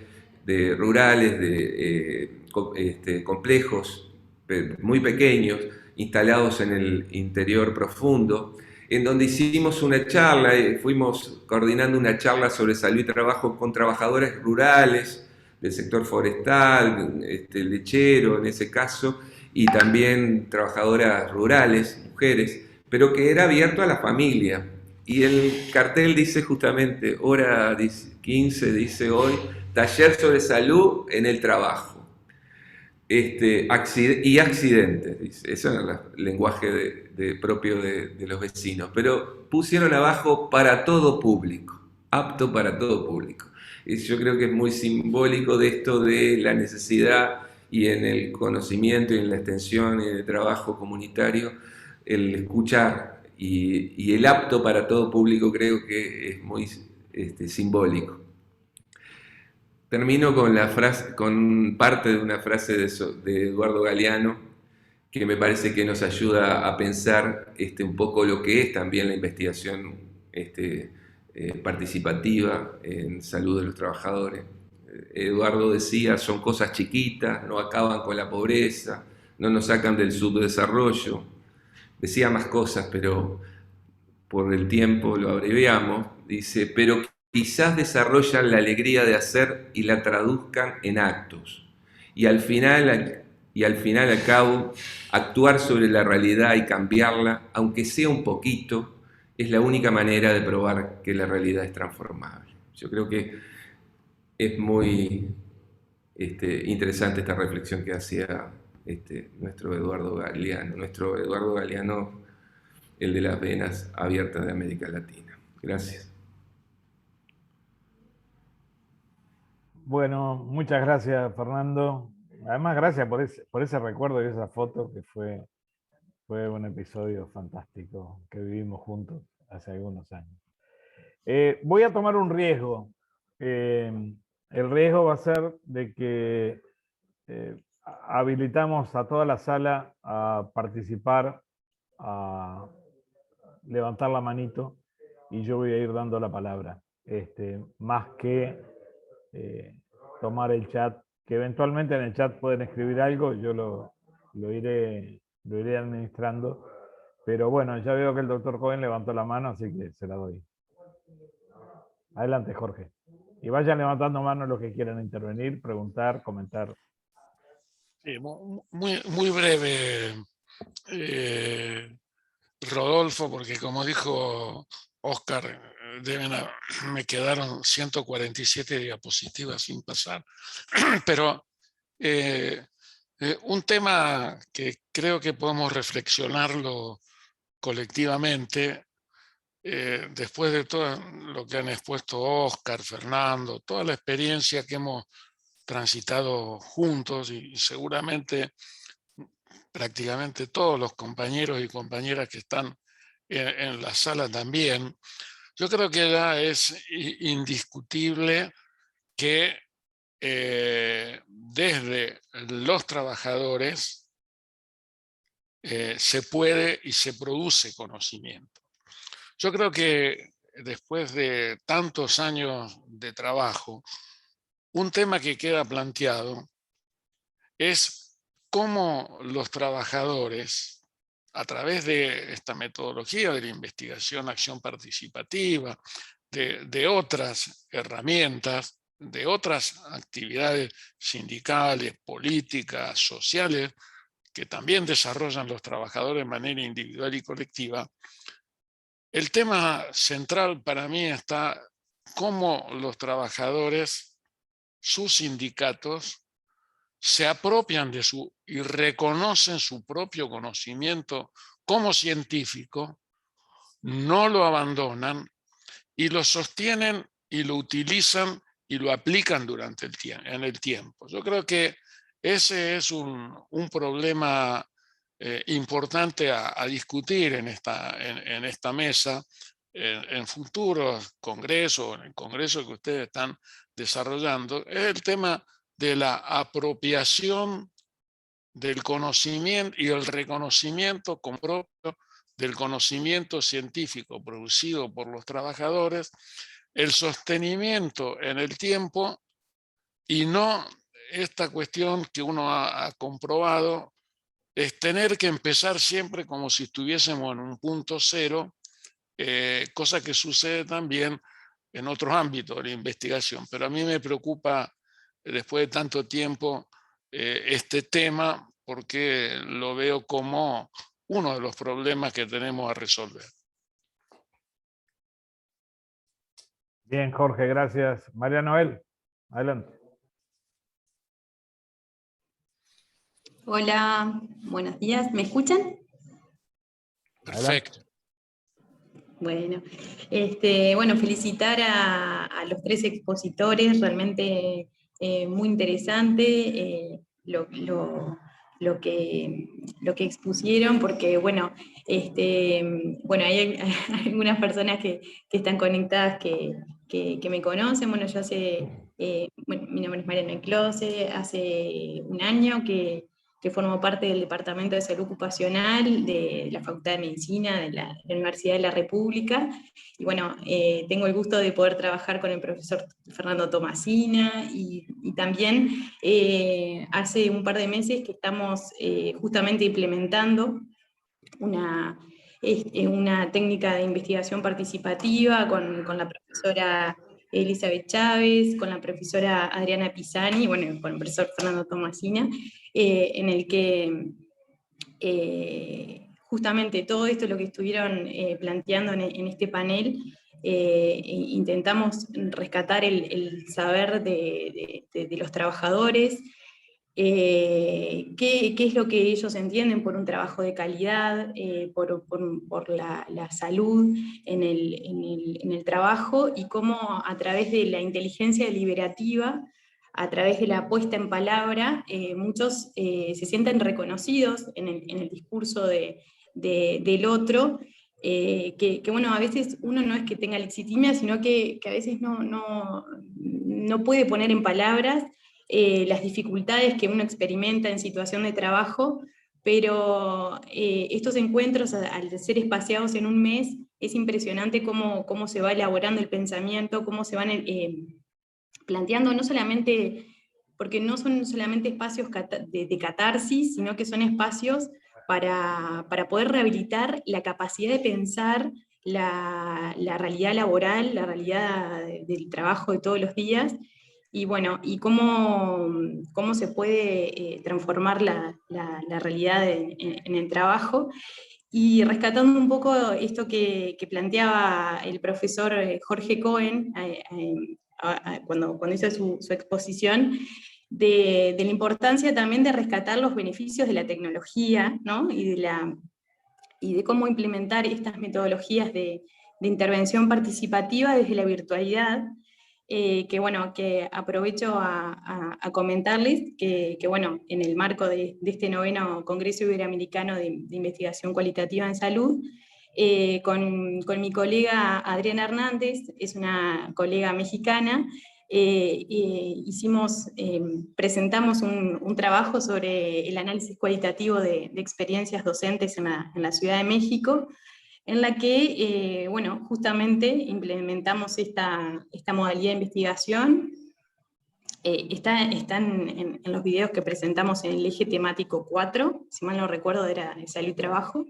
rurales, complejos muy pequeños, instalados en el interior profundo, en donde hicimos una charla, fuimos coordinando una charla sobre salud y trabajo con trabajadores rurales del sector forestal, lechero en ese caso, y también trabajadoras rurales, mujeres, pero que era abierto a la familia. Y el cartel dice justamente, hora 15, dice hoy, taller sobre salud en el trabajo. Y accidentes, dice. Ese era el lenguaje propio de los vecinos, pero pusieron abajo para todo público, apto para todo público. Y yo creo que es muy simbólico de esto de la necesidad y en el conocimiento y en la extensión y en el trabajo comunitario, el escuchar y el apto para todo público creo que es muy simbólico. Termino con parte de una frase de Eduardo Galeano, que me parece que nos ayuda a pensar un poco lo que es también la investigación participativa en salud de los trabajadores. Eduardo decía, son cosas chiquitas, no acaban con la pobreza, no nos sacan del subdesarrollo. Decía más cosas, pero por el tiempo lo abreviamos. Dice, pero quizás desarrollan la alegría de hacer y la traduzcan en actos. Y al final al cabo, actuar sobre la realidad y cambiarla, aunque sea un poquito, es la única manera de probar que la realidad es transformable. Yo creo que es muy interesante esta reflexión que hacía nuestro Eduardo Galeano, el de las venas abiertas de América Latina. Gracias. Bueno, muchas gracias, Fernando. Además, gracias por ese recuerdo y esa foto que fue un episodio fantástico que vivimos juntos hace algunos años. Voy a tomar un riesgo. El riesgo va a ser de que habilitamos a toda la sala a participar, a levantar la manito, y yo voy a ir dando la palabra, más que tomar el chat, que eventualmente en el chat pueden escribir algo, yo lo iré administrando, pero bueno, ya veo que el doctor Cohen levantó la mano, así que se la doy. Adelante, Jorge. Y vayan levantando manos los que quieran intervenir, preguntar, comentar. Sí, muy breve, Rodolfo, porque como dijo Oscar, me quedaron 147 diapositivas sin pasar, pero un tema que creo que podemos reflexionarlo colectivamente, después de todo lo que han expuesto Oscar, Fernando, toda la experiencia que hemos transitado juntos y seguramente prácticamente todos los compañeros y compañeras que están en la sala también. Yo creo que ya es indiscutible que desde los trabajadores se puede y se produce conocimiento. Yo creo que después de tantos años de trabajo, un tema que queda planteado es cómo los trabajadores, a través de esta metodología de la investigación, acción participativa, de otras herramientas, de otras actividades sindicales, políticas, sociales, que también desarrollan los trabajadores de manera individual y colectiva, el tema central para mí está cómo los trabajadores, sus sindicatos, se apropian de y reconocen su propio conocimiento como científico, no lo abandonan y lo sostienen y lo utilizan y lo aplican en el tiempo. Yo creo que ese es un problema importante a discutir en esta mesa, en futuros congresos, en el congreso que ustedes están desarrollando, es el tema de la apropiación del conocimiento y el reconocimiento como propio del conocimiento científico producido por los trabajadores, el sostenimiento en el tiempo y no esta cuestión que uno ha comprobado es tener que empezar siempre como si estuviésemos en un punto cero, cosa que sucede también en otros ámbitos de la investigación. Pero a mí me preocupa, después de tanto tiempo, este tema, porque lo veo como uno de los problemas que tenemos a resolver. Bien, Jorge, gracias. María Noel, adelante. Hola, buenos días. ¿Me escuchan? Perfecto. Bueno, bueno, felicitar a los tres expositores, realmente muy interesante lo que expusieron, porque bueno, bueno, hay algunas personas que están conectadas que me conocen. Bueno, yo bueno, mi nombre es Mariana Close, hace un año que formo parte del Departamento de Salud Ocupacional de la Facultad de Medicina de la Universidad de la República. Y bueno, tengo el gusto de poder trabajar con el profesor Fernando Tomasina y también hace un par de meses que estamos justamente implementando una técnica de investigación participativa con la profesora Elizabeth Chávez, con la profesora Adriana Pisani, bueno, con el profesor Fernando Tomasina, en el que justamente todo esto lo que estuvieron planteando en este panel, intentamos rescatar el saber de los trabajadores, qué es lo que ellos entienden por un trabajo de calidad, por la salud en el trabajo, y cómo a través de la inteligencia deliberativa, a través de la puesta en palabra, muchos se sienten reconocidos en el discurso del otro, que bueno, a veces uno no es que tenga legitimia, sino que a veces no puede poner en palabras las dificultades que uno experimenta en situación de trabajo, pero estos encuentros, al ser espaciados en un mes, es impresionante cómo se va elaborando el pensamiento, cómo se van planteando, no solamente, porque no son solamente espacios de catarsis, sino que son espacios para poder rehabilitar la capacidad de pensar la realidad laboral, la realidad del trabajo de todos los días, y bueno, y cómo se puede transformar la realidad en el trabajo. Y rescatando un poco esto que planteaba el profesor Jorge Cohen cuando hizo su exposición, de la importancia también de rescatar los beneficios de la tecnología, ¿no? y de cómo implementar estas metodologías de intervención participativa desde la virtualidad, que bueno, que aprovecho a comentarles que bueno, en el marco de este 9º Congreso Iberoamericano de Investigación Cualitativa en Salud, con mi colega Adriana Hernández, es una colega mexicana, presentamos un trabajo sobre el análisis cualitativo de experiencias docentes en la Ciudad de México, en la que, bueno, justamente implementamos esta modalidad de investigación. Están en los videos que presentamos en el eje temático 4, si mal no recuerdo era salud y trabajo,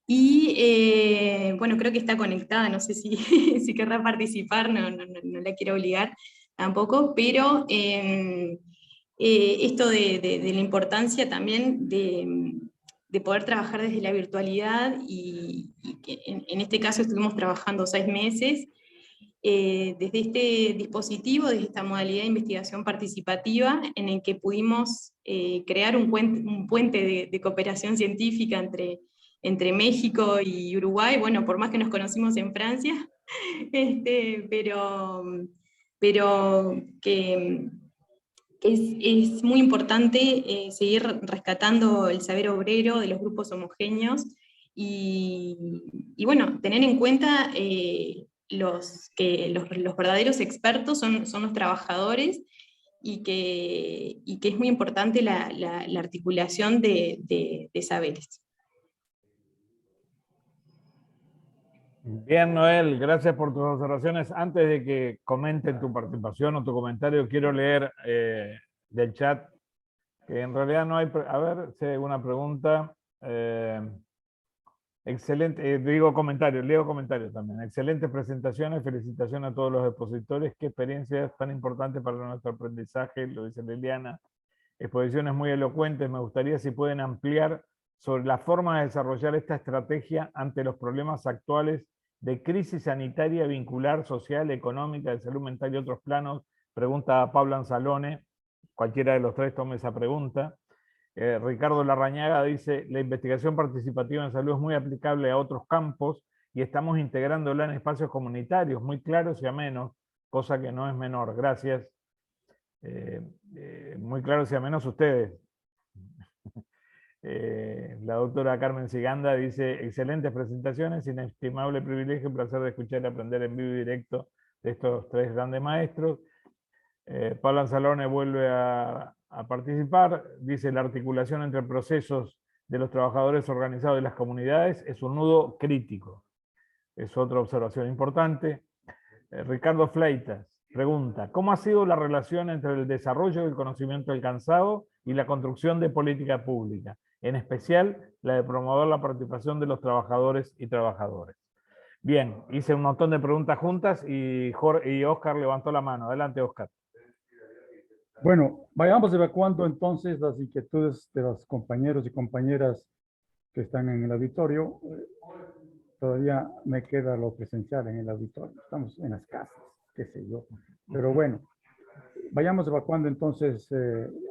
y bueno, creo que está conectada, no sé si, si querrá participar, no la quiero obligar tampoco, pero esto de la importancia también de poder trabajar desde la virtualidad, y que en este caso estuvimos trabajando 6 meses, desde este dispositivo, desde esta modalidad de investigación participativa, en el que pudimos crear un puente de cooperación científica entre México y Uruguay, bueno, por más que nos conocimos en Francia, pero que es muy importante seguir rescatando el saber obrero de los grupos homogéneos, y bueno, tener en cuenta que los verdaderos expertos son los trabajadores, y que es muy importante la articulación de saberes. Bien, Noel, gracias por tus observaciones. Antes de que comenten tu participación o tu comentario, quiero leer del chat, que en realidad no hay... A ver si hay alguna pregunta. Excelente, leo comentarios también. Excelentes presentaciones, felicitaciones a todos los expositores. Qué experiencia tan importante para nuestro aprendizaje, lo dice Liliana. Exposiciones muy elocuentes. Me gustaría si pueden ampliar sobre la forma de desarrollar esta estrategia ante los problemas actuales de crisis sanitaria, vincular, social, económica, de salud mental y otros planos. Pregunta Pablo Anzalone. Cualquiera de los tres tome esa pregunta. Ricardo Larrañaga dice: la investigación participativa en salud es muy aplicable a otros campos y estamos integrándola en espacios comunitarios muy claros y amenos, cosa que no es menor. Gracias. Muy claros y amenos ustedes. La doctora Carmen Siganda dice: excelentes presentaciones, inestimable privilegio y placer de escuchar y aprender en vivo y directo de estos tres grandes maestros. Pablo Anzalone vuelve a participar, dice: la articulación entre procesos de los trabajadores organizados y las comunidades es un nudo crítico. Es otra observación importante. Ricardo Fleitas pregunta: ¿cómo ha sido la relación entre el desarrollo del conocimiento alcanzado y la construcción de política pública, en especial la de promover la participación de los trabajadores y trabajadoras? Bien, hice un montón de preguntas juntas y Oscar levantó la mano. Adelante, Oscar. Bueno, vayamos evacuando entonces las inquietudes de los compañeros y compañeras que están en el auditorio. Todavía me queda lo presencial en el auditorio. Estamos en las casas, qué sé yo. Pero bueno, vayamos evacuando entonces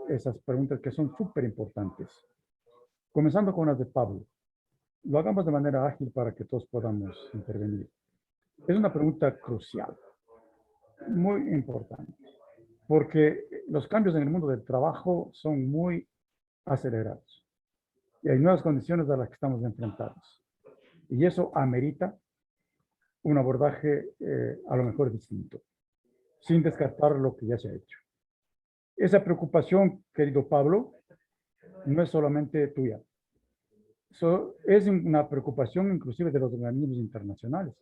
esas preguntas que son súper importantes. Comenzando con las de Pablo. Lo hagamos de manera ágil para que todos podamos intervenir. Es una pregunta crucial, muy importante, porque los cambios en el mundo del trabajo son muy acelerados y hay nuevas condiciones a las que estamos enfrentados. Y eso amerita un abordaje a lo mejor distinto, sin descartar lo que ya se ha hecho. Esa preocupación, querido Pablo, no es solamente tuya. Es una preocupación inclusive de los organismos internacionales.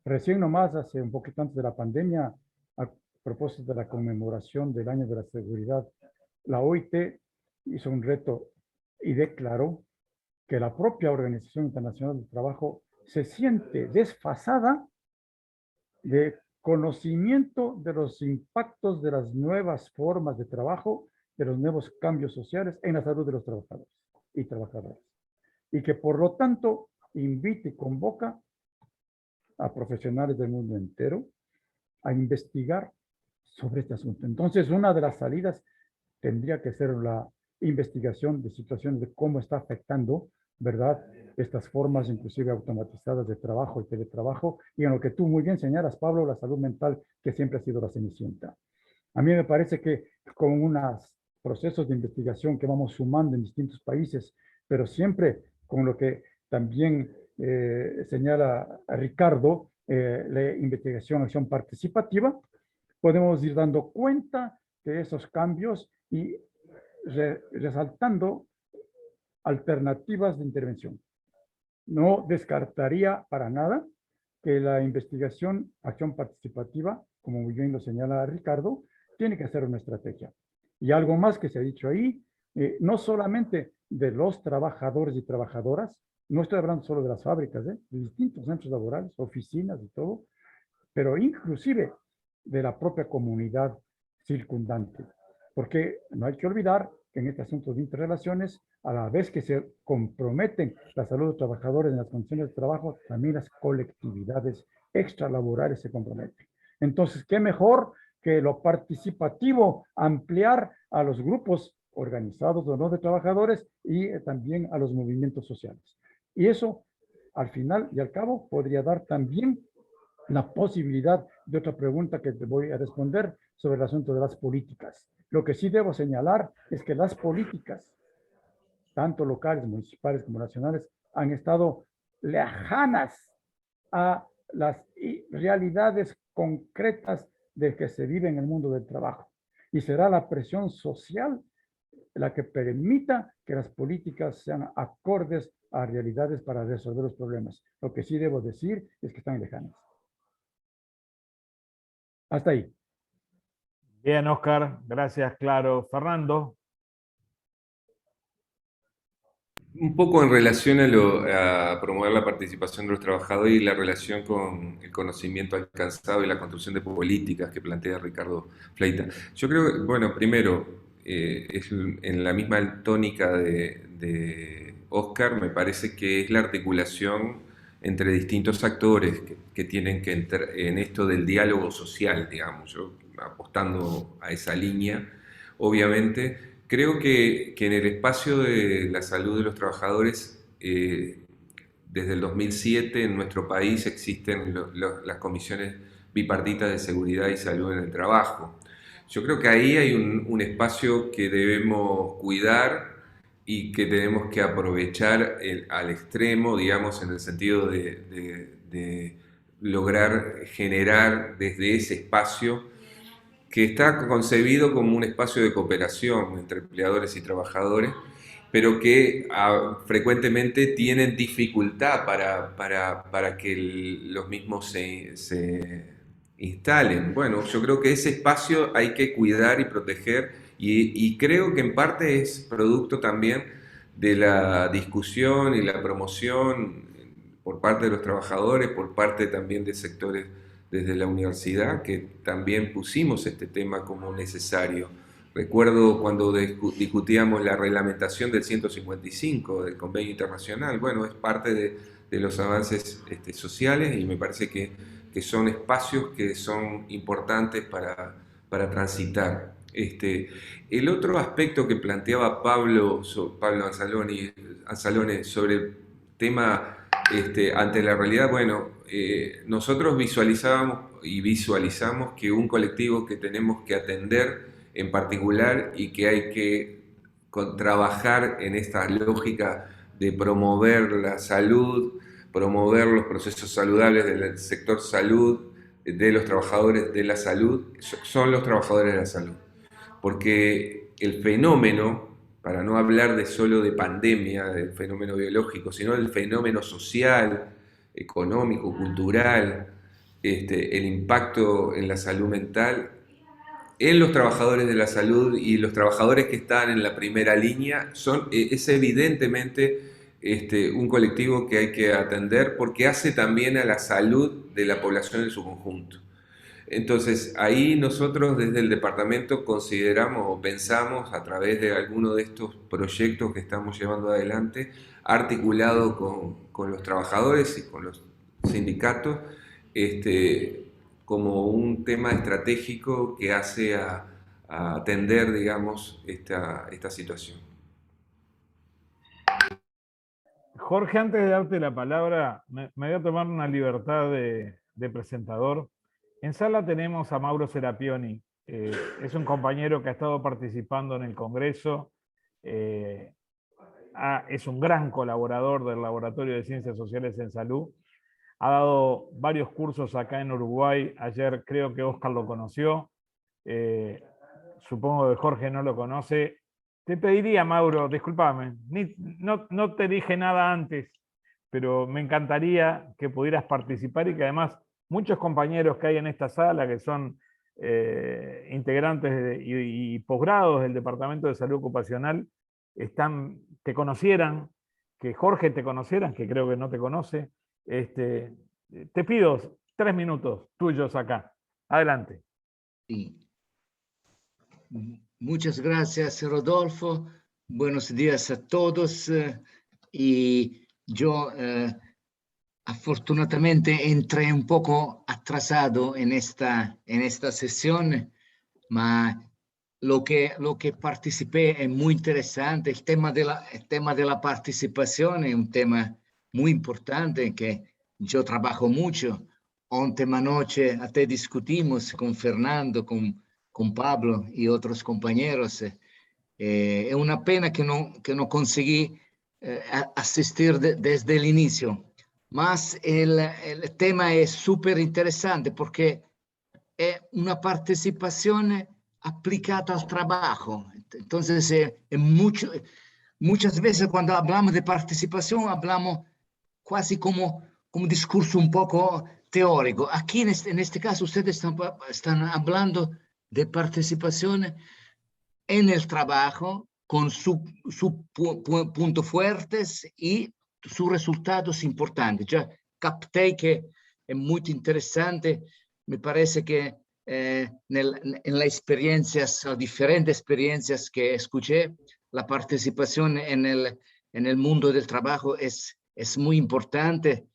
Recién nomás, hace un poquito antes de la pandemia, a propósito de la conmemoración del Año de la Seguridad, la OIT hizo un reto y declaró que la propia Organización Internacional del Trabajo se siente desfasada de conocimiento de los impactos de las nuevas formas de trabajo, de los nuevos cambios sociales en la salud de los trabajadores y trabajadoras. Y que por lo tanto invita y convoca a profesionales del mundo entero a investigar sobre este asunto. Entonces, una de las salidas tendría que ser la investigación de situaciones de cómo está afectando ¿verdad? Estas formas inclusive automatizadas de trabajo y teletrabajo, y en lo que tú muy bien señalas, Pablo, la salud mental, que siempre ha sido la cenicienta. A mí me parece que con unos procesos de investigación que vamos sumando en distintos países, pero siempre con lo que también señala a Ricardo, la investigación, acción participativa, podemos ir dando cuenta de esos cambios y resaltando alternativas de intervención. No descartaría para nada que la investigación, acción participativa, como muy bien lo señala Ricardo, tiene que ser una estrategia. Y algo más que se ha dicho ahí, no solamente de los trabajadores y trabajadoras, no estoy hablando solo de las fábricas, de distintos centros laborales, oficinas y todo, pero inclusive de la propia comunidad circundante. Porque no hay que olvidar que en este asunto de interrelaciones, a la vez que se comprometen la salud de los trabajadores en las condiciones de trabajo, también las colectividades extralaborales se comprometen. Entonces, ¿qué mejor que lo participativo, ampliar a los grupos organizados o no de trabajadores y también a los movimientos sociales? Y eso, al final y al cabo, podría dar también la posibilidad de otra pregunta que te voy a responder sobre el asunto de las políticas. Lo que sí debo señalar es que las políticas, tanto locales, municipales como nacionales, han estado lejanas a las realidades concretas de que se vive en el mundo del trabajo. Y será la presión social la que permita que las políticas sean acordes a realidades para resolver los problemas. Lo que sí debo decir es que están lejanas. Hasta ahí. Bien, Oscar, gracias, claro. Fernando. Un poco en relación a promover la participación de los trabajadores y la relación con el conocimiento alcanzado y la construcción de políticas que plantea Ricardo Fleita. Yo creo que, bueno, primero, es en la misma tónica de Oscar, me parece que es la articulación entre distintos actores que tienen que entrar en esto del diálogo social, digamos, yo apostando a esa línea, obviamente. Creo que en el espacio de la salud de los trabajadores, desde el 2007 en nuestro país existen las comisiones bipartitas de seguridad y salud en el trabajo. Yo creo que ahí hay un espacio que debemos cuidar y que tenemos que aprovechar al extremo, digamos, en el sentido de lograr generar desde ese espacio que está concebido como un espacio de cooperación entre empleadores y trabajadores, pero que frecuentemente tienen dificultad para que los mismos se instalen. Bueno, yo creo que ese espacio hay que cuidar y proteger, y creo que en parte es producto también de la discusión y la promoción por parte de los trabajadores, por parte también de sectores desde la universidad, que también pusimos este tema como necesario. Recuerdo cuando discutíamos la reglamentación del 155 del convenio internacional, bueno, es parte de los avances sociales, y me parece que son espacios que son importantes para transitar. El otro aspecto que planteaba Pablo Anzalone sobre el tema ante la realidad, bueno, nosotros visualizamos que un colectivo que tenemos que atender en particular y que hay que trabajar en esta lógica de promover la salud, promover los procesos saludables del sector salud, de los trabajadores de la salud, son los trabajadores de la salud. Porque el fenómeno, para no hablar solo de pandemia, del fenómeno biológico, sino del fenómeno social, económico, cultural, el impacto en la salud mental, en los trabajadores de la salud y los trabajadores que están en la primera línea, es evidentemente un colectivo que hay que atender porque hace también a la salud de la población en su conjunto. Entonces, ahí nosotros desde el departamento consideramos o pensamos a través de alguno de estos proyectos que estamos llevando adelante, articulado con los trabajadores y con los sindicatos, como un tema estratégico que hace a atender, digamos, esta situación. Jorge, antes de darte la palabra, me voy a tomar una libertad de presentador. En sala tenemos a Mauro Serapioni. Es un compañero que ha estado participando en el Congreso. Es un gran colaborador del Laboratorio de Ciencias Sociales en Salud. Ha dado varios cursos acá en Uruguay. Ayer creo que Oscar lo conoció. Supongo que Jorge no lo conoce. Te pediría, Mauro, discúlpame, no te dije nada antes, pero me encantaría que pudieras participar y que además muchos compañeros que hay en esta sala, que son integrantes y posgrados del Departamento de Salud Ocupacional, te conocieran, que Jorge te conocieran, que creo que no te conoce. Te pido 3 minutos tuyos acá. Adelante. Sí. Muchas gracias, Rodolfo. Buenos días a todos. Y yo afortunadamente entré un poco atrasado en esta sesión, ma lo que participé es muy interesante. El tema de la participación es un tema muy importante que yo trabajo mucho. Última noche hasta discutimos con Fernando, con Pablo y otros compañeros. Es una pena que no conseguí asistir desde el inicio. Mas el tema es súper interesante porque es una participación aplicada al trabajo. Entonces, muchas veces cuando hablamos de participación, hablamos casi como un discurso un poco teórico. Aquí en este caso ustedes están hablando de participación en el trabajo con sus puntos fuertes y sus resultados importantes. Ya capté que es muy interesante. Me parece que en las experiencias, diferentes experiencias que escuché, la participación en el mundo del trabajo es muy importante.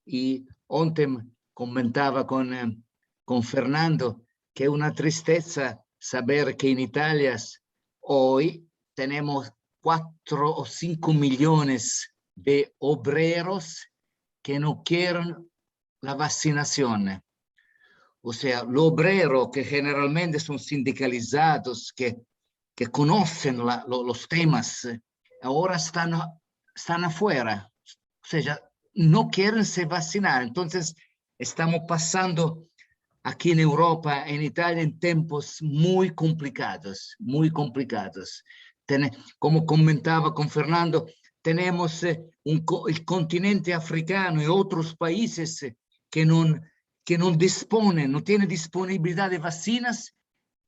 Y antes comentaba con Fernando que es una tristeza saber que en Italia hoy tenemos 4 o 5 millones de obreros que no quieren la vaccinación. O sea, los obreros que generalmente son sindicalizados, que conocen los temas, ahora están afuera. O sea, no quieren se vacinar. Entonces, estamos pasando aquí en Europa, en Italia, en tiempos muy complicados, muy complicados. Como comentaba con Fernando, tenemos el continente africano y otros países que no disponen, no tienen disponibilidad de vacinas,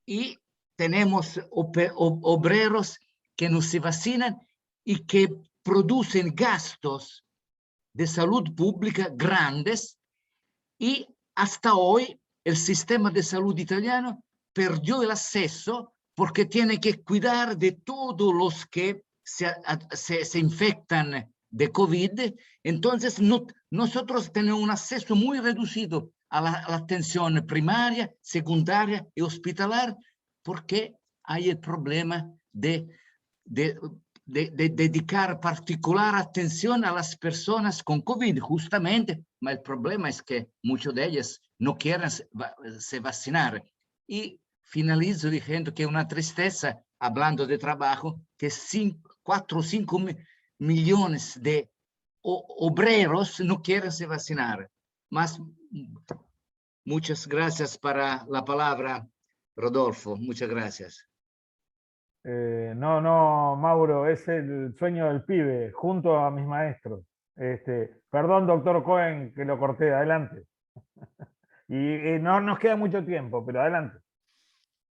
y tenemos obreros que no se vacinan y que producen gastos de salud pública grandes, y hasta hoy el sistema de salud italiano perdió el acceso porque tiene que cuidar de todos los que se infectan de COVID. Entonces nosotros tenemos un acceso muy reducido a la atención primaria, secundaria y hospitalar, porque hay el problema de dedicar particular atención a las personas con COVID, justamente, pero el problema es que muchas de ellas no quieren se vacinar. Y finalizo diciendo que es una tristeza, hablando de trabajo, que 4 o 5 millones de obreros no quieren se vacinar. Mas, muchas gracias para la palabra, Rodolfo. Muchas gracias. No, Mauro, es el sueño del pibe, junto a mis maestros. Perdón, doctor Cohen, que lo corté, adelante. Y no nos queda mucho tiempo, pero adelante.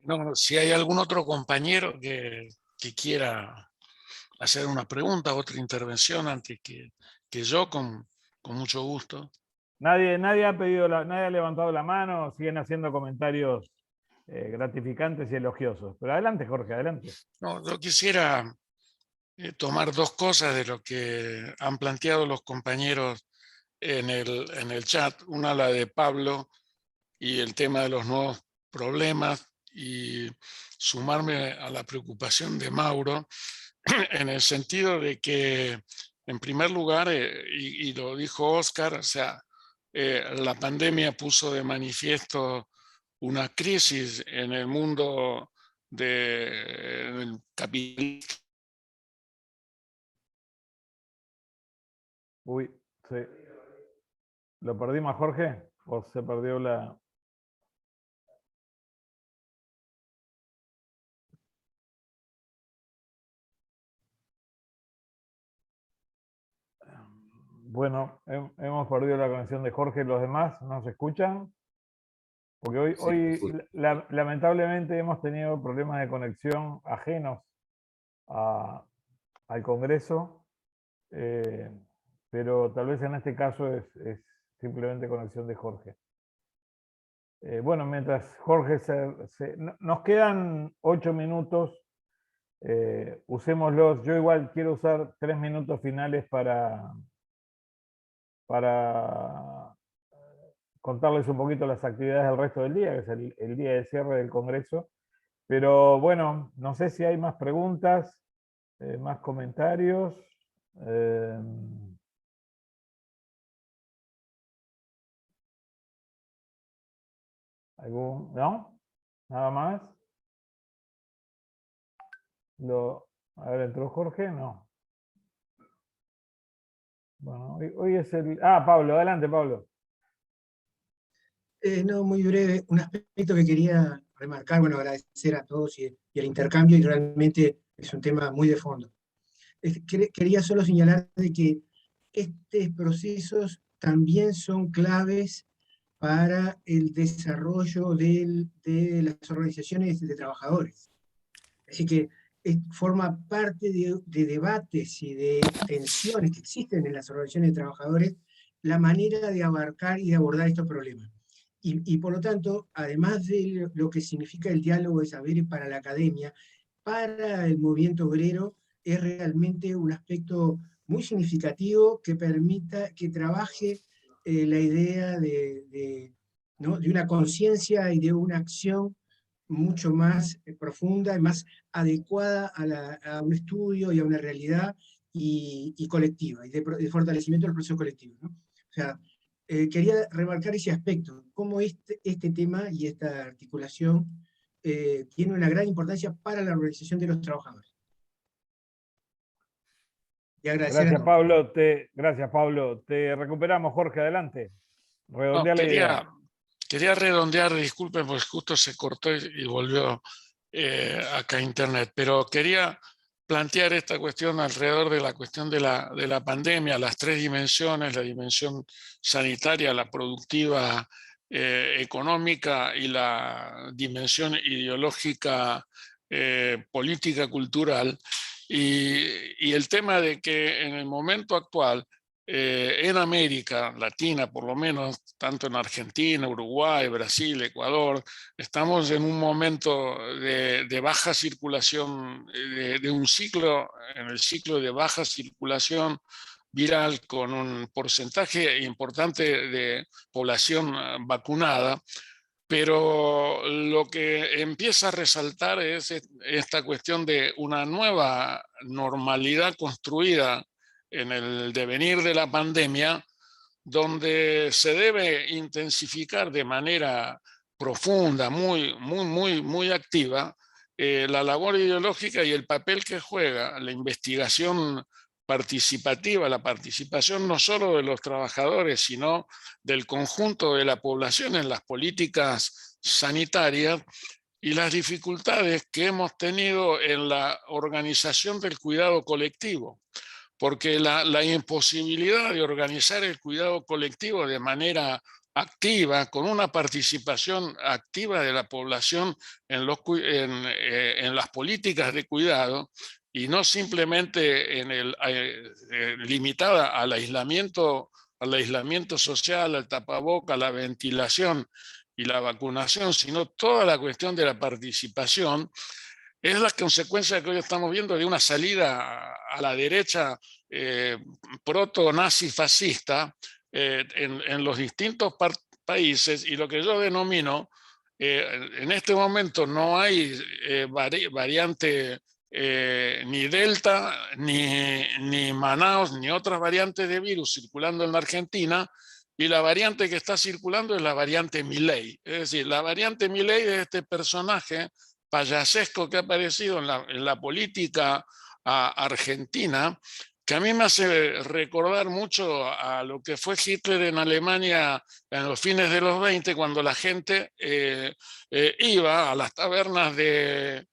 No, si hay algún otro compañero que quiera hacer una pregunta, otra intervención antes que yo, con mucho gusto. Nadie ha levantado la mano, siguen haciendo comentarios gratificantes y elogiosos. Pero adelante, Jorge, adelante. No, yo quisiera tomar 2 cosas de lo que han planteado los compañeros en el chat. Una, la de Pablo y el tema de los nuevos problemas, y sumarme a la preocupación de Mauro en el sentido de que En primer lugar, y lo dijo Oscar, o sea, la pandemia puso de manifiesto una crisis en el mundo del capitalismo. Uy, sí. ¿Lo perdimos, Jorge? ¿O se perdió la...? Bueno, hemos perdido la conexión de Jorge. ¿Los demás nos escuchan? Porque hoy lamentablemente hemos tenido problemas de conexión ajenos al Congreso, pero tal vez en este caso es simplemente conexión de Jorge. Bueno, mientras Jorge nos quedan 8 minutos, usémoslos. Yo igual quiero usar 3 minutos finales para contarles un poquito las actividades del resto del día, que es el día de cierre del Congreso. Pero bueno, no sé si hay más preguntas, más comentarios. ¿No? ¿Nada más? A ver, ¿entró Jorge? No. Bueno, hoy es el... Pablo, adelante, Pablo. No, muy breve, un aspecto que quería remarcar, bueno, agradecer a todos y el intercambio, y realmente es un tema muy de fondo. Quería solo señalar de que estos procesos también son claves para el desarrollo de las organizaciones de trabajadores. Así que forma parte de debates y de tensiones que existen en las organizaciones de trabajadores, la manera de abarcar y de abordar estos problemas. Y por lo tanto, además de lo que significa el diálogo de saberes para la academia, para el movimiento obrero es realmente un aspecto muy significativo que permita que trabaje la idea ¿no?, de una conciencia y de una acción mucho más profunda y más adecuada a un estudio y a una realidad y colectiva, y de fortalecimiento del proceso colectivo, ¿no? O sea, quería remarcar ese aspecto, cómo este tema y esta articulación tiene una gran importancia para la organización de los trabajadores. Y agradecer Gracias, a todos. Gracias, Pablo. Te recuperamos, Jorge, adelante. No, Redondea la idea. quería redondear, disculpen, pues justo se cortó y volvió acá a internet, pero quería plantear esta cuestión alrededor de la cuestión de la pandemia, las 3 dimensiones, la dimensión sanitaria, la productiva, económica, y la dimensión ideológica, política, cultural, y el tema de que en el momento actual, en América Latina, por lo menos, tanto en Argentina, Uruguay, Brasil, Ecuador, estamos en un momento de baja circulación, de un ciclo, en el ciclo de baja circulación viral, con un porcentaje importante de población vacunada. Pero lo que empieza a resaltar es esta cuestión de una nueva normalidad construida en el devenir de la pandemia, donde se debe intensificar de manera profunda, muy activa, la labor ideológica y el papel que juega la investigación participativa, la participación no solo de los trabajadores, sino del conjunto de la población en las políticas sanitarias, y las dificultades que hemos tenido en la organización del cuidado colectivo. Porque la imposibilidad de organizar el cuidado colectivo de manera activa, con una participación activa de la población en las políticas de cuidado, y no simplemente limitada al aislamiento social, al tapaboca, a la ventilación y la vacunación, sino toda la cuestión de la participación, es la consecuencia que hoy estamos viendo de una salida a la derecha proto-nazi-fascista en los distintos países, y lo que yo denomino, en este momento no hay variante ni Delta, ni Manaus, ni otras variantes de virus circulando en la Argentina, y la variante que está circulando es la variante Milei. Es decir, la variante Milei es este personaje payasesco que ha aparecido en la política argentina, que a mí me hace recordar mucho a lo que fue Hitler en Alemania en los fines de los 20, cuando la gente iba a las tabernas de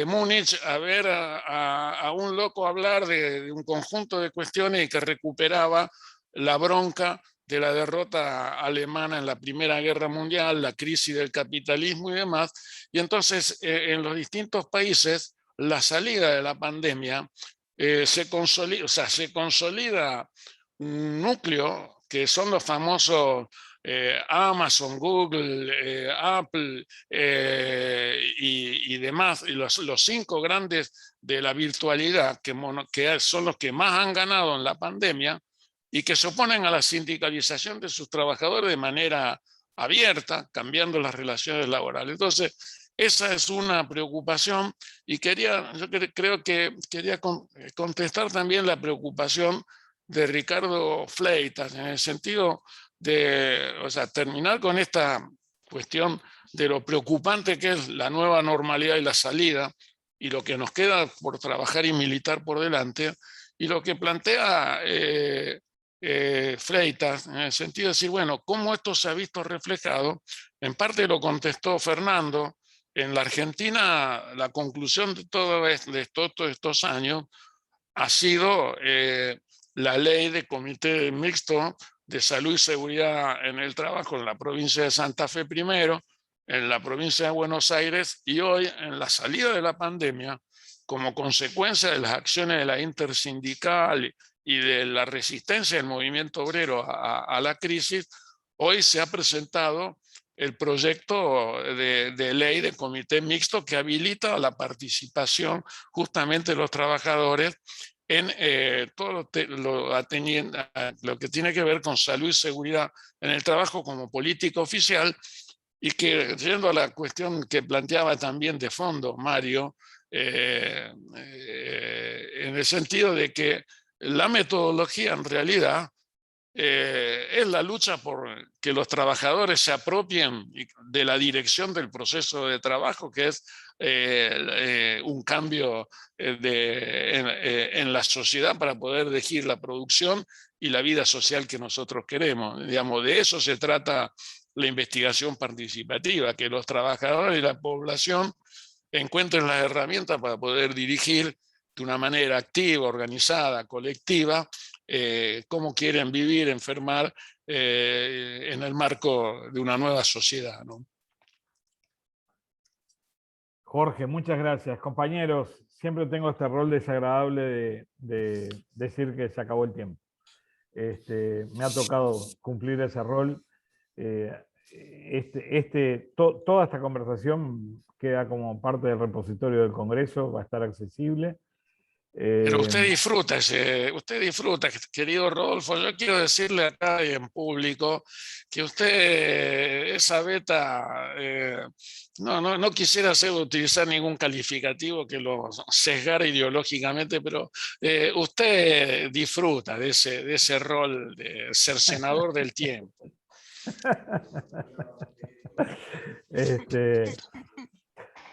Múnich a ver a un loco hablar de un conjunto de cuestiones y que recuperaba la bronca de la derrota alemana en la Primera Guerra Mundial, la crisis del capitalismo y demás. Y entonces en los distintos países la salida de la pandemia se consolida un núcleo que son los famosos Amazon, Google, Apple y demás, y los 5 grandes de la virtualidad que son los que más han ganado en la pandemia y que se oponen a la sindicalización de sus trabajadores de manera abierta, cambiando las relaciones laborales. Entonces, esa es una preocupación y yo creo que quería contestar también la preocupación de Ricardo Fleitas, en el sentido de, o sea, terminar con esta cuestión de lo preocupante que es la nueva normalidad y la salida, y lo que nos queda por trabajar y militar por delante, y lo que plantea Fleitas, en el sentido de decir, bueno, ¿cómo esto se ha visto reflejado? En parte lo contestó Fernando. En la Argentina, la conclusión de todos estos años ha sido la ley de comité mixto de salud y seguridad en el trabajo en la provincia de Santa Fe primero, en la provincia de Buenos Aires, y hoy en la salida de la pandemia, como consecuencia de las acciones de la intersindical y de la resistencia del movimiento obrero a la crisis, hoy se ha presentado el proyecto de ley de comité mixto que habilita la participación justamente de los trabajadores en todo lo que tiene que ver con salud y seguridad en el trabajo como política oficial, y que, yendo a la cuestión que planteaba también de fondo Mario, en el sentido de que la metodología en realidad es la lucha por que los trabajadores se apropien de la dirección del proceso de trabajo, que es un cambio en la sociedad para poder elegir la producción y la vida social que nosotros queremos. Digamos, de eso se trata la investigación participativa, que los trabajadores y la población encuentren las herramientas para poder dirigir de una manera activa, organizada, colectiva, cómo quieren vivir, enfermar en el marco de una nueva sociedad, ¿no? Jorge, muchas gracias. Compañeros, siempre tengo este rol desagradable de decir que se acabó el tiempo. Me ha tocado cumplir ese rol. Toda esta conversación queda como parte del repositorio del Congreso, va a estar accesible. Pero usted disfruta, querido Rodolfo. Yo quiero decirle acá y en público que usted, esa beta, no quisiera utilizar ningún calificativo que lo sesgara ideológicamente, pero usted disfruta de ese rol de cercenador del tiempo.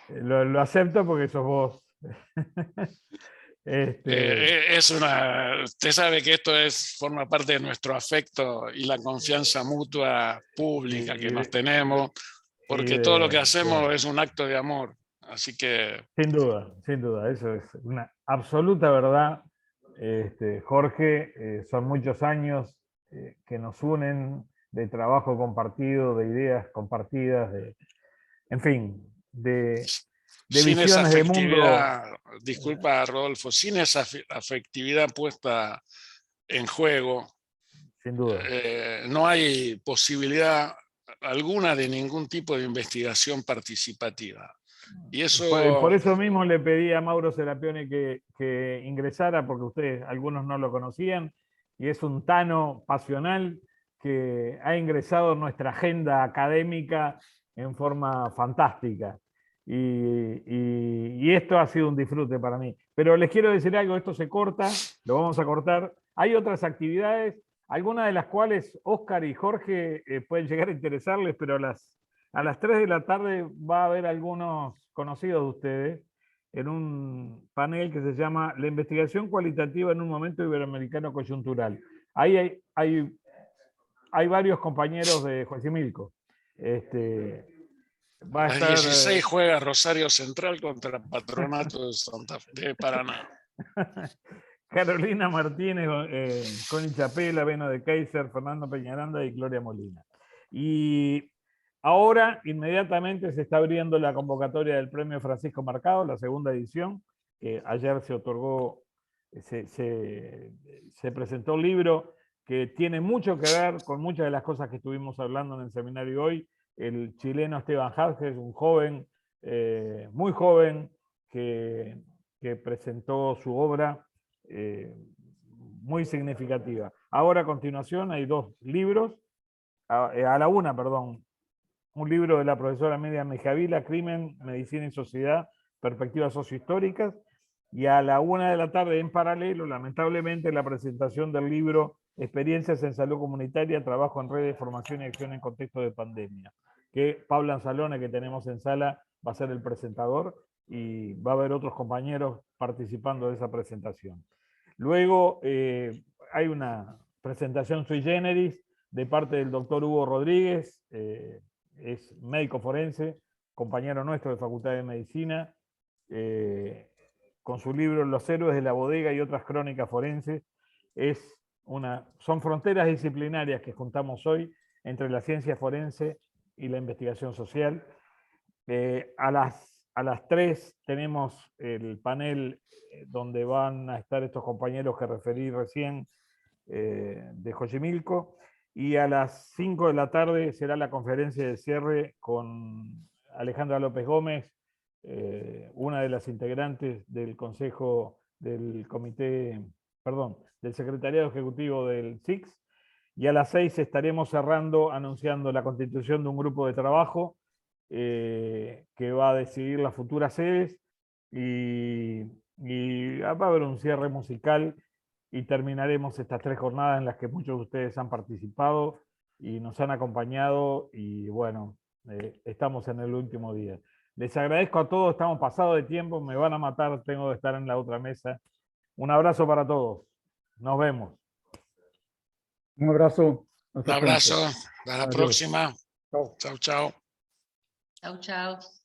Lo acepto porque sos vos. Usted sabe que esto forma parte de nuestro afecto y la confianza mutua pública que nos tenemos, porque todo lo que hacemos es un acto de amor. Así que... Sin duda, eso es una absoluta verdad. Jorge, son muchos años que nos unen de trabajo compartido, de ideas compartidas, en fin, de visiones de mundo. Disculpa, Rodolfo, sin esa afectividad puesta en juego, sin duda, no hay posibilidad alguna de ningún tipo de investigación participativa. Y eso... por eso mismo le pedí a Mauro Serapione que ingresara, porque ustedes, algunos no lo conocían, y es un tano pasional que ha ingresado en nuestra agenda académica en forma fantástica. y esto ha sido un disfrute para mí. Pero les quiero decir algo, esto se corta, lo vamos a cortar. Hay otras actividades, algunas de las cuales Óscar y Jorge pueden llegar a interesarles, pero a las 3 de la tarde va a haber algunos conocidos de ustedes en un panel que se llama La investigación cualitativa en un momento iberoamericano coyuntural. Ahí hay varios compañeros de Xochimilco. Va A a las estar 16 juega Rosario Central contra Patronato de Paraná. Carolina Martínez, Connie Chapela, Beno de Kaiser, Fernando Peñaranda y Gloria Molina. Y ahora, inmediatamente, se está abriendo la convocatoria del Premio Francisco Mercado, la segunda edición. Ayer se otorgó, se presentó un libro que tiene mucho que ver con muchas de las cosas que estuvimos hablando en el seminario hoy. El chileno Esteban Hadges, un joven, muy joven, que presentó su obra muy significativa. Ahora, a continuación, hay dos libros, a la una, perdón, un libro de la profesora Miriam Mejavila, Crimen, Medicina y Sociedad, Perspectivas Sociohistóricas, y a la 1 de la tarde, en paralelo, lamentablemente, la presentación del libro Experiencias en Salud Comunitaria, Trabajo en Redes, Formación y Acción en Contexto de Pandemia, que Pablo Anzalone, que tenemos en sala, va a ser el presentador, y va a haber otros compañeros participando de esa presentación. Luego hay una presentación sui generis de parte del doctor Hugo Rodríguez, es médico forense, compañero nuestro de Facultad de Medicina, con su libro Los héroes de la bodega y otras crónicas forenses. Son fronteras disciplinarias que juntamos hoy entre la ciencia forense y la investigación social. A las 3 tenemos el panel donde van a estar estos compañeros que referí recién de Xochimilco, y a las 5 de la tarde será la conferencia de cierre con Alejandra López Gómez, una de las integrantes del Consejo del Comité, perdón, del Secretariado Ejecutivo del SICS, y a las 6 estaremos cerrando anunciando la constitución de un grupo de trabajo que va a decidir las futuras sedes, y va a haber un cierre musical y terminaremos estas 3 jornadas en las que muchos de ustedes han participado y nos han acompañado, y bueno, estamos en el último día. Les agradezco a todos, estamos pasados de tiempo, me van a matar, tengo que estar en la otra mesa. Un abrazo para todos, nos vemos. Un abrazo. Un abrazo, hasta la próxima. Chao, chao. Chau, chau.